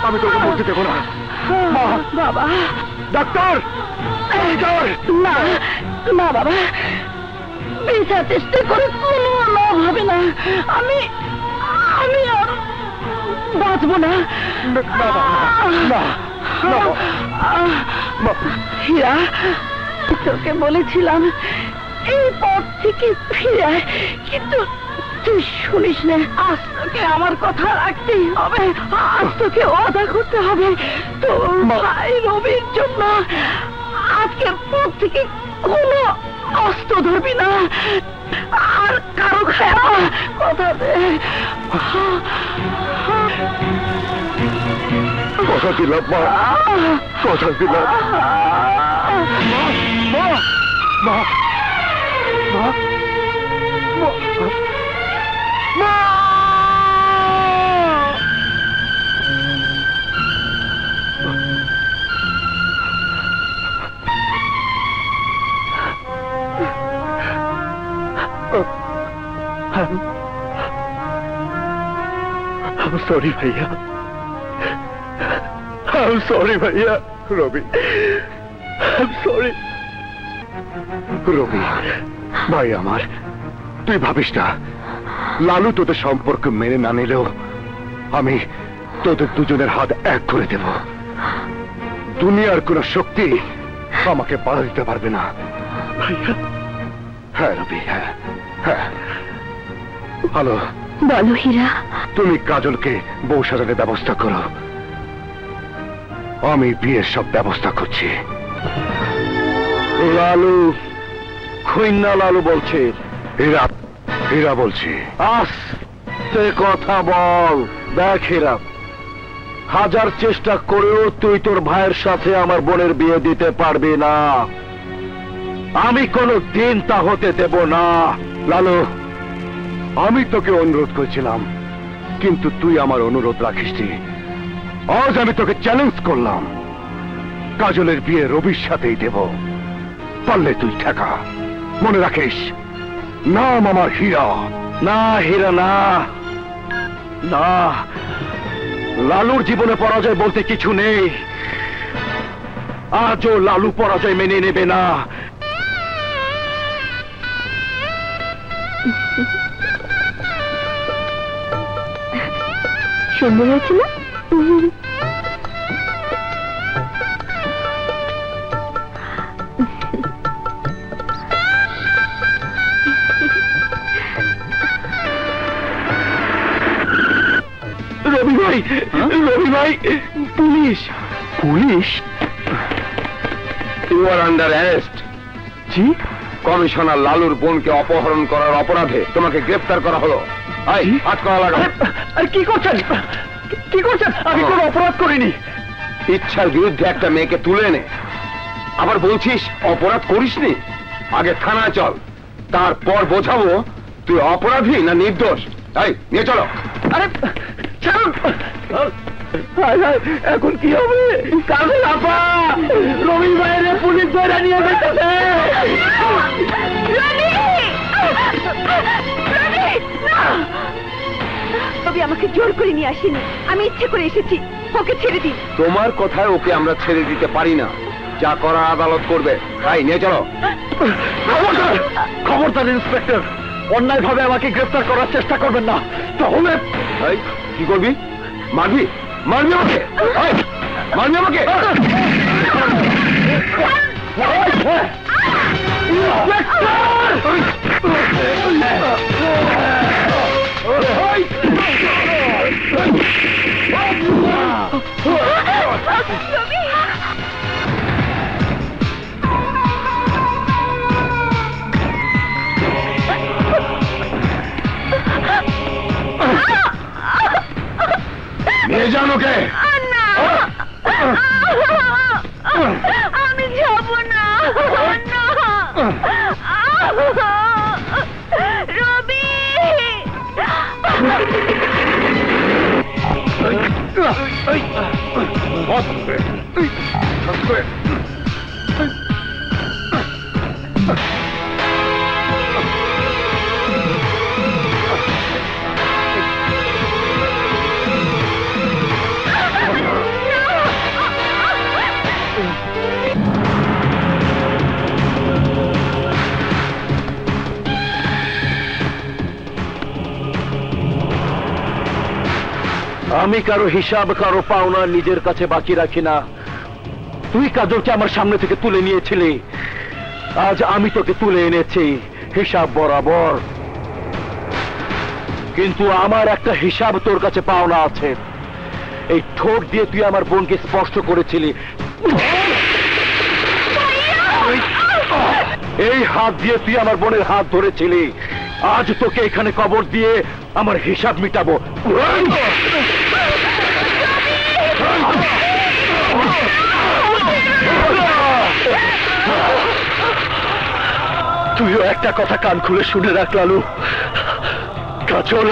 আমি তোকে মরতে দেবো না। বাবা, ডাক্তার, না না বাবা, বেঁচে চেষ্টা করে কোনো লাভ হবে না। আমি আর বাঁচবো না। হীরা, তোকে বলেছিলাম এই পথ থেকে ফিরে আয়, কিন্তু তুই শুনিস না। আজ তোকে আমার কথা রাখতেই হবে, আজ তোকে ওয়াদা করতে হবে তোর ভাই রবির জন্য আজকের পর থেকে কোনো অস্ত্র ধরবি না, আর কারো খায়া কথা দে। কথা দিলাম মা, কথা দিলাম। মা, মা, মা, মা, মা। I'm sorry, भैया. I'm sorry, भैया. রবি, I'm sorry. রবি, ভাই আমার, তুই ভাবিস না লালু তোদের সম্পর্ক মেনে না নিলেও আমি তোদের দুজনের হাত এক করে দেব। দুনিয়ার কোন শক্তি আমাকে বাধা দিতে পারবে না। ভাইয়া। হ্যাঁ রবি, হ্যাঁ হ্যাঁ। হ্যালো, বলো হীরা। তুমি কাজলকে বউ সাজানোর ব্যবস্থা করো, আমি বিয়ের সব ব্যবস্থা করছি। লালু, খুইন্না লালু বলছে। হীরা, হীরা বলছি। আস্তে কথা বল। দেখ হীরা, হাজার চেষ্টা করেও তুই তোর ভাইয়ের সাথে আমার বোনের বিয়ে দিতে পারবি না। আমি কোনো দিন তা হতে দেব না। লালু, আমি তোকে অনুরোধ করেছিলাম, কিন্তু তুই আমার অনুরোধ রাখিসনি। আজ আমি তোকে চ্যালেঞ্জ করলাম, কাজলের বিয়ে রবির সাথেই দেব। পারলে তুই ঠেকা। মনে রাখিস, নাম আমার হীরা। না হীরা, না না, লালুর জীবনে পরাজয় বলতে কিছু নেই। আজও লালু পরাজয় মেনে নেবে না। সুন্দর হয়েছে না? রবি ভাই, রবি ভাই, police, police. You are under arrest. জি? কমিশনার লালুর বোনকে অপহরণ করার অপরাধে তোমাকে গ্রেফতার করা হলো। এই, হাত করা লাগাও। আরে কি করছেন, কি করছেন? আমি কোনো অপরাধ করিনি। ইচ্ছার বিরুদ্ধে একটা মেয়েকে তুলে এনে আবার বলছিস অপরাধ করিসনি? আগে থানায় চল, তারপর বোঝাবো তুই অপরাধী না নির্দোষ। তাই নিয়ে চলো। আরে ছাড়ুন। হায় হায়, এখন কি হবে? কাজল আপা, রবি ভাইরে পুলিশ ধরে নিয়ে গেছে। রবি আমাকে জোর করে নিয়ে আসেনি, আমি ইচ্ছে করে এসেছি। ওকে ছেড়ে দিন। তোমার কথায় ওকে আমরা ছেড়ে দিতে পারি না, যা করা আদালত করবে। তাই নিয়ে চলো। খবরদার, খবরদার ইন্সপেক্টর, অন্যায় ভাবে আমাকে গ্রেফতার করার চেষ্টা করবেন না, তাহলে। এই, কি করবি? মারবি? মারবি আমাকে? এই, মারবি আমাকে? নিয়ে যান ওকে। আমি যাব না। রবি, আমি কারো হিসাব, কারো পাওনা নিজের কাছে বাকি রাখি না। তুই কাজলকে আমার সামনে থেকে তুলে নিয়েছিলি, আজ আমি তোকে তুলে এনেছি হিসাব বরাবর। কিন্তু আমার একটা হিসাব তোর কাছে পাওনা আছে। এই ঠোঁট দিয়ে তুই আমার বোনকে স্পর্শ করেছিলি, এই হাত দিয়ে তুই আমার বোনের হাত ধরেছিলি। আজ তোকে এখানে কবর দিয়ে আমার হিসাব মিটাবো। তুইও একটা কথা কান খুলে শুনে রাখ লালু, কাজল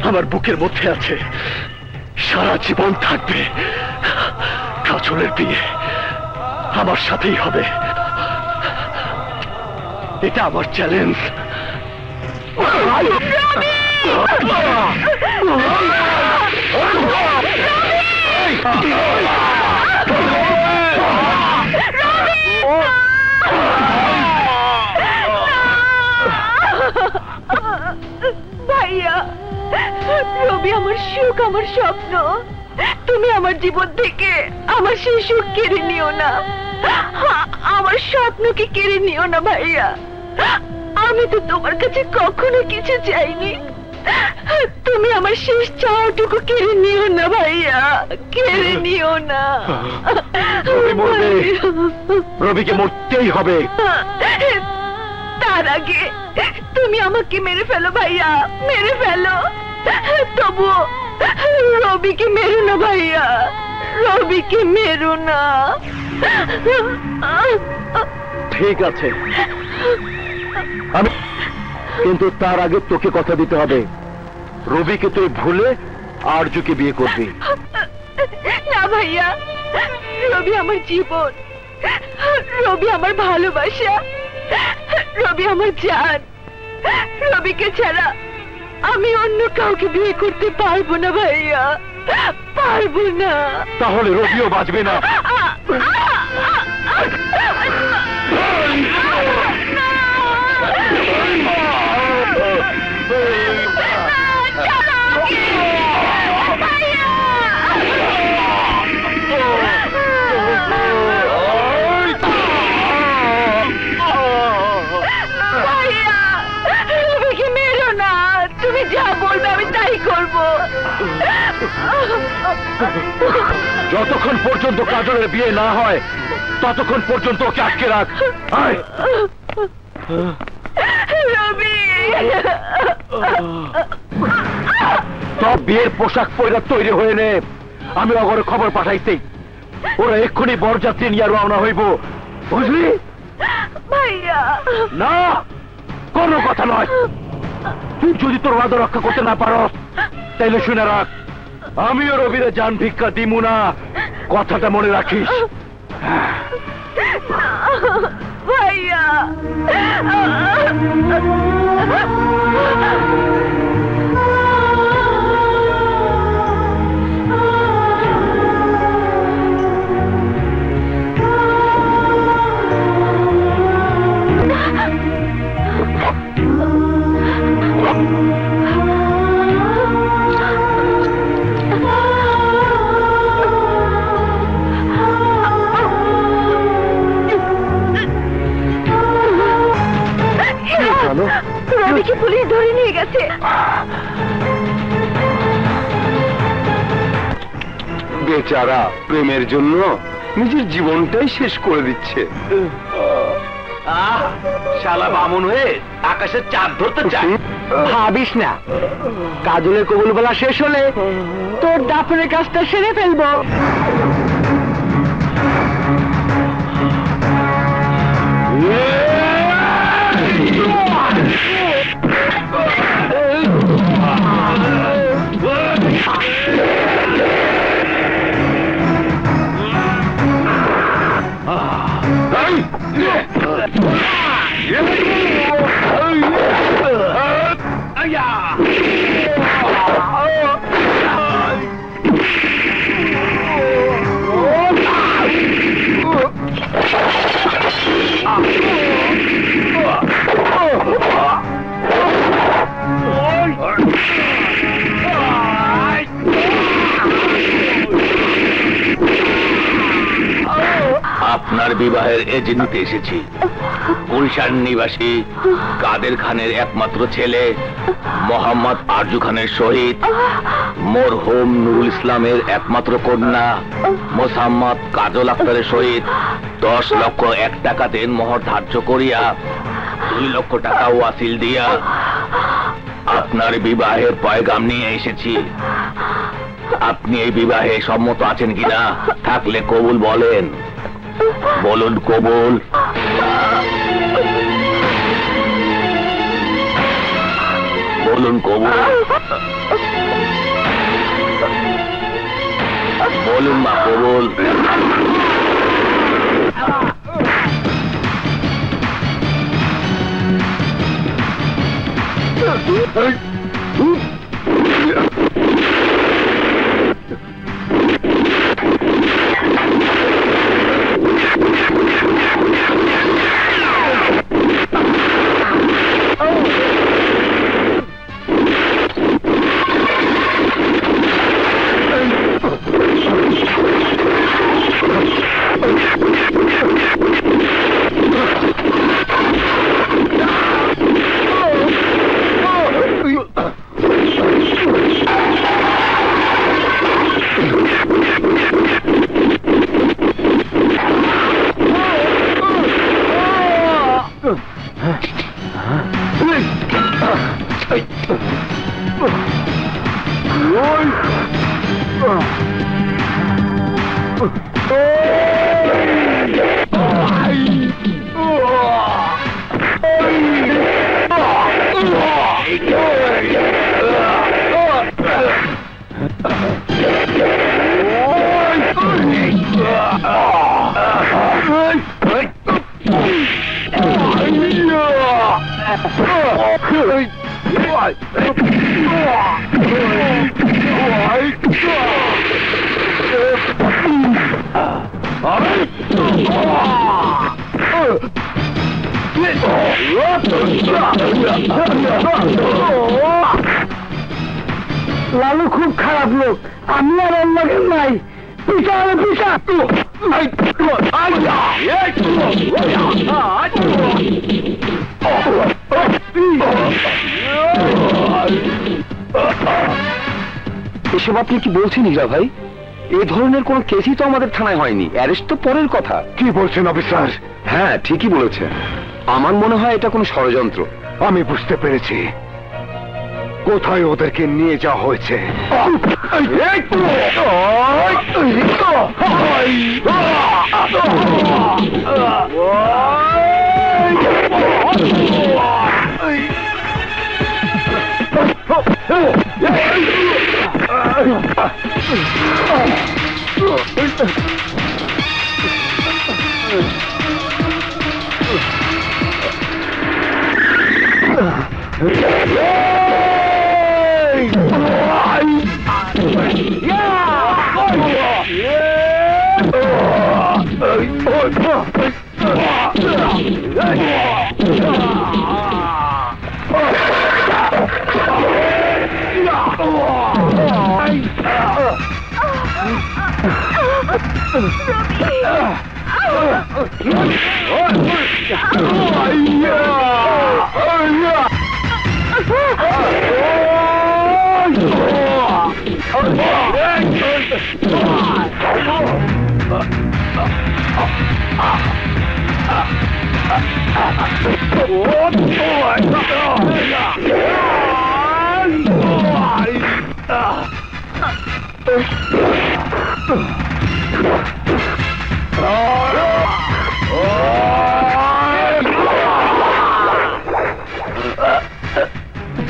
আমার বুকের মধ্যে আছে, সারা জীবন থাকবে। কাজলের বিয়ে আমার সাথেই হবে, এটা আমার চ্যালেঞ্জ। ভাইয়া, রবি আমার সুখ, আমার স্বপ্ন। তুমি আমার জীবন থেকে আমার সেই সুখ কেড়ে নিও না, আমার স্বপ্নকে কেড়ে নিও না ভাইয়া। আমি তো তোমার কাছে কখনো কিছু চাইনি, তুমি আমার শেষ চাওয়াটুকু কেড়ে নিও না ভাইয়া, কেড়ে নিও না। রবি মরবে, রবিকে মরতেই হবে। তার আগে তুমি আমাকে মেরে ফেলো ভাইয়া, মেরে ফেলো। তবু রবিকে মেরো না ভাইয়া, রবিকে মেরো না। ঠিক আছে, আমি কিন্তু তার আগে তোকে কথা দিতে হবে, রবিকে তুই ভুলে আরজুকে বিয়ে করবি। না ভাইয়া, রবি আমার জীবন, রবি আমার ভালোবাসা, রবি আমার জান। রবিকে ছাড়া আমি অন্য কাউকে বিয়ে করতে পারবো না ভাইয়া, পারবো না। তাহলে রবিও বাঁচবে না। যতক্ষণ পর্যন্ত কাজলের বিয়ে না হয় ততক্ষণ পর্যন্ত ওকে আটকে রাখ। আয়। সব বিয়ের পোশাক পরে তৈরি হয়ে নে, আমি অগরে খবর পাঠাইছি। ওরা এক্ষুনি বরযাত্রী নিয়ে রওনা হইব, বুঝলি? ভাইয়া না, কোনো কথা নয়। তুই যদি তোর ওয়াদা রক্ষা করতে না পারো তাইলে শুনে রাখ, আমিও রবিরে জান ভিক্ষা দিমু না, কথাটা মনে রাখিস। ভাইয়া রবিকে পুলিশ ধরে নিয়ে গেছে। বেচারা প্রেমের জন্য নিজের জীবনটাই শেষ করে দিচ্ছে। শালা বামুন হয়ে আকাশের চাঁদ ধরতে চায়। ভাবিস না, কাজলের কবুল বলা শেষ হলে তোর দাফনের কাজটা সেরে ফেলবো। আপনার বিবাহের এজেন্ট নিতে এসেছি। গুলশান নিবাসী কাদের খানের একমাত্র ছেলে মোহাম্মদ আরজু খানের শহীদ মরহুম নুরুল ইসলামের একমাত্র কন্যা মোসাম্মদ কাজল আক্তারের শহীদ 10 লক্ষ 1 টাকা দেন মোহর ধার্য করিয়া 2 লক্ষ টাকা ওয়াসিল দিয়া আপনার বিবাহের পয়গাম নিয়ে এসেছি। আপনি এই বিবাহে সম্মত আছেন কিনা? থাকলে কবুল বলেন, বলুন কবুল। বলুন কবুল, বলুন মা কবুল। লালু খুব খারাপ লোক, আমি আর ওর লগে নাই। পিছা হলে পিছা। এসব আপনি কি বলছেন হীরা ভাই? এ ধরনের কোনো কেসই তো আমাদের থানায় হয়নি, অ্যারেস্ট তো পরের কথা। কি বলছেন অফিসার? হ্যাঁ, ঠিকই বলেছেন। আমার মনে হয় এটা কোনো ষড়যন্ত্র। আমি বুঝতে পেরেছি কোথায় ওদেরকে নিয়ে যাওয়া হয়েছে।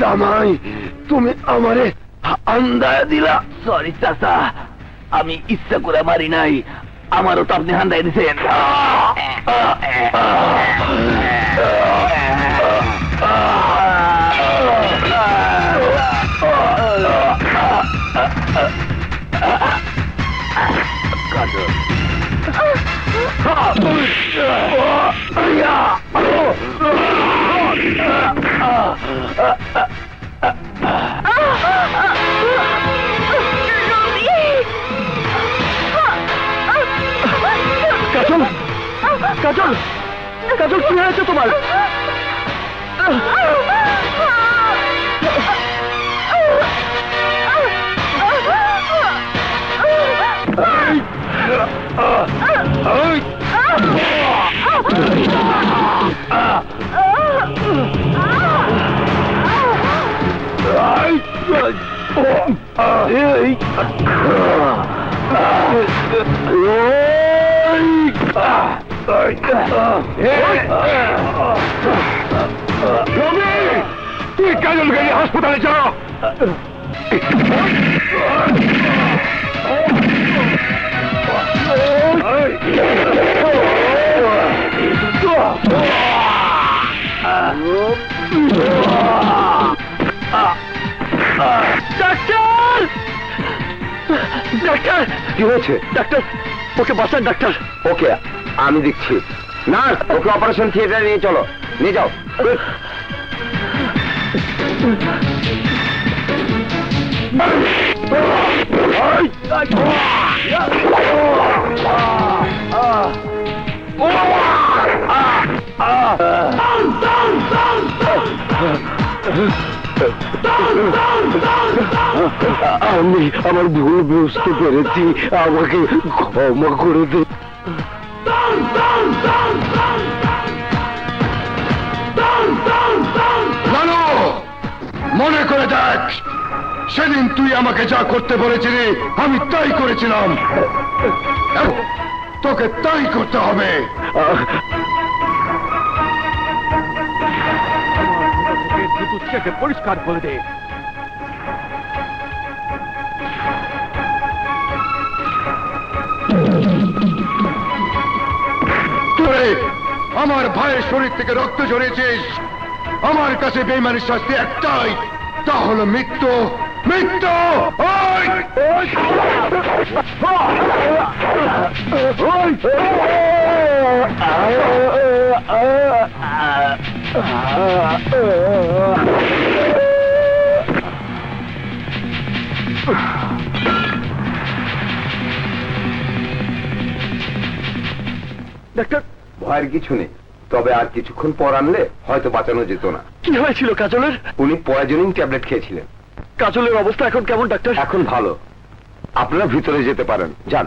জামাই, তুমি আমারে আন্দায় দিলা। সরি চাচা, আমি ইচ্ছা করে মারি নাই, আমারও তো আপনি হান্দাই দিছেন। কাজল, কাজল, কাজল, কি হয়েছে তোমার? তুই কাজলকে নিয়ে হাসপাতালে যাও। ডাক্তার, ডাক্তার, কি হয়েছে? ডাক্তার, ওকে বাঁচান ডাক্তার। ওকে, আমি দেখছি। নার্স, ওকে অপারেশন থিয়েটারে নিয়ে চলো, নিয়ে যাও। আমি আমার ভুল বুঝতে পেরেছি, আমাকে ক্ষমা করে দে। জানো, মনে করে দেখ, সেদিন তুই আমাকে যা করতে বলেছিলি আমি তাই করেছিলাম, তোকে তাই করতে হবে। পরিষ্কার করে দে। আমার ভাইয়ের শরীর থেকে রক্ত ঝরেছিস, আমার কাছে বেঈমানের শাস্তি একটাই, তা হলো মৃত্যু। মৃত্যু। ডাক্তার, ভয়ের কিছু নেই, তবে আর কিছুক্ষণ পর আনলে হয়তো বাঁচানো যেত না। কি হয়েছিল কাজলের? উনি পয়জনিং ট্যাবলেট খেয়েছিলেন। কাজলের অবস্থা এখন কেমন ডাক্তার? এখন ভালো, আপনারা ভিতরে যেতে পারেন, যান।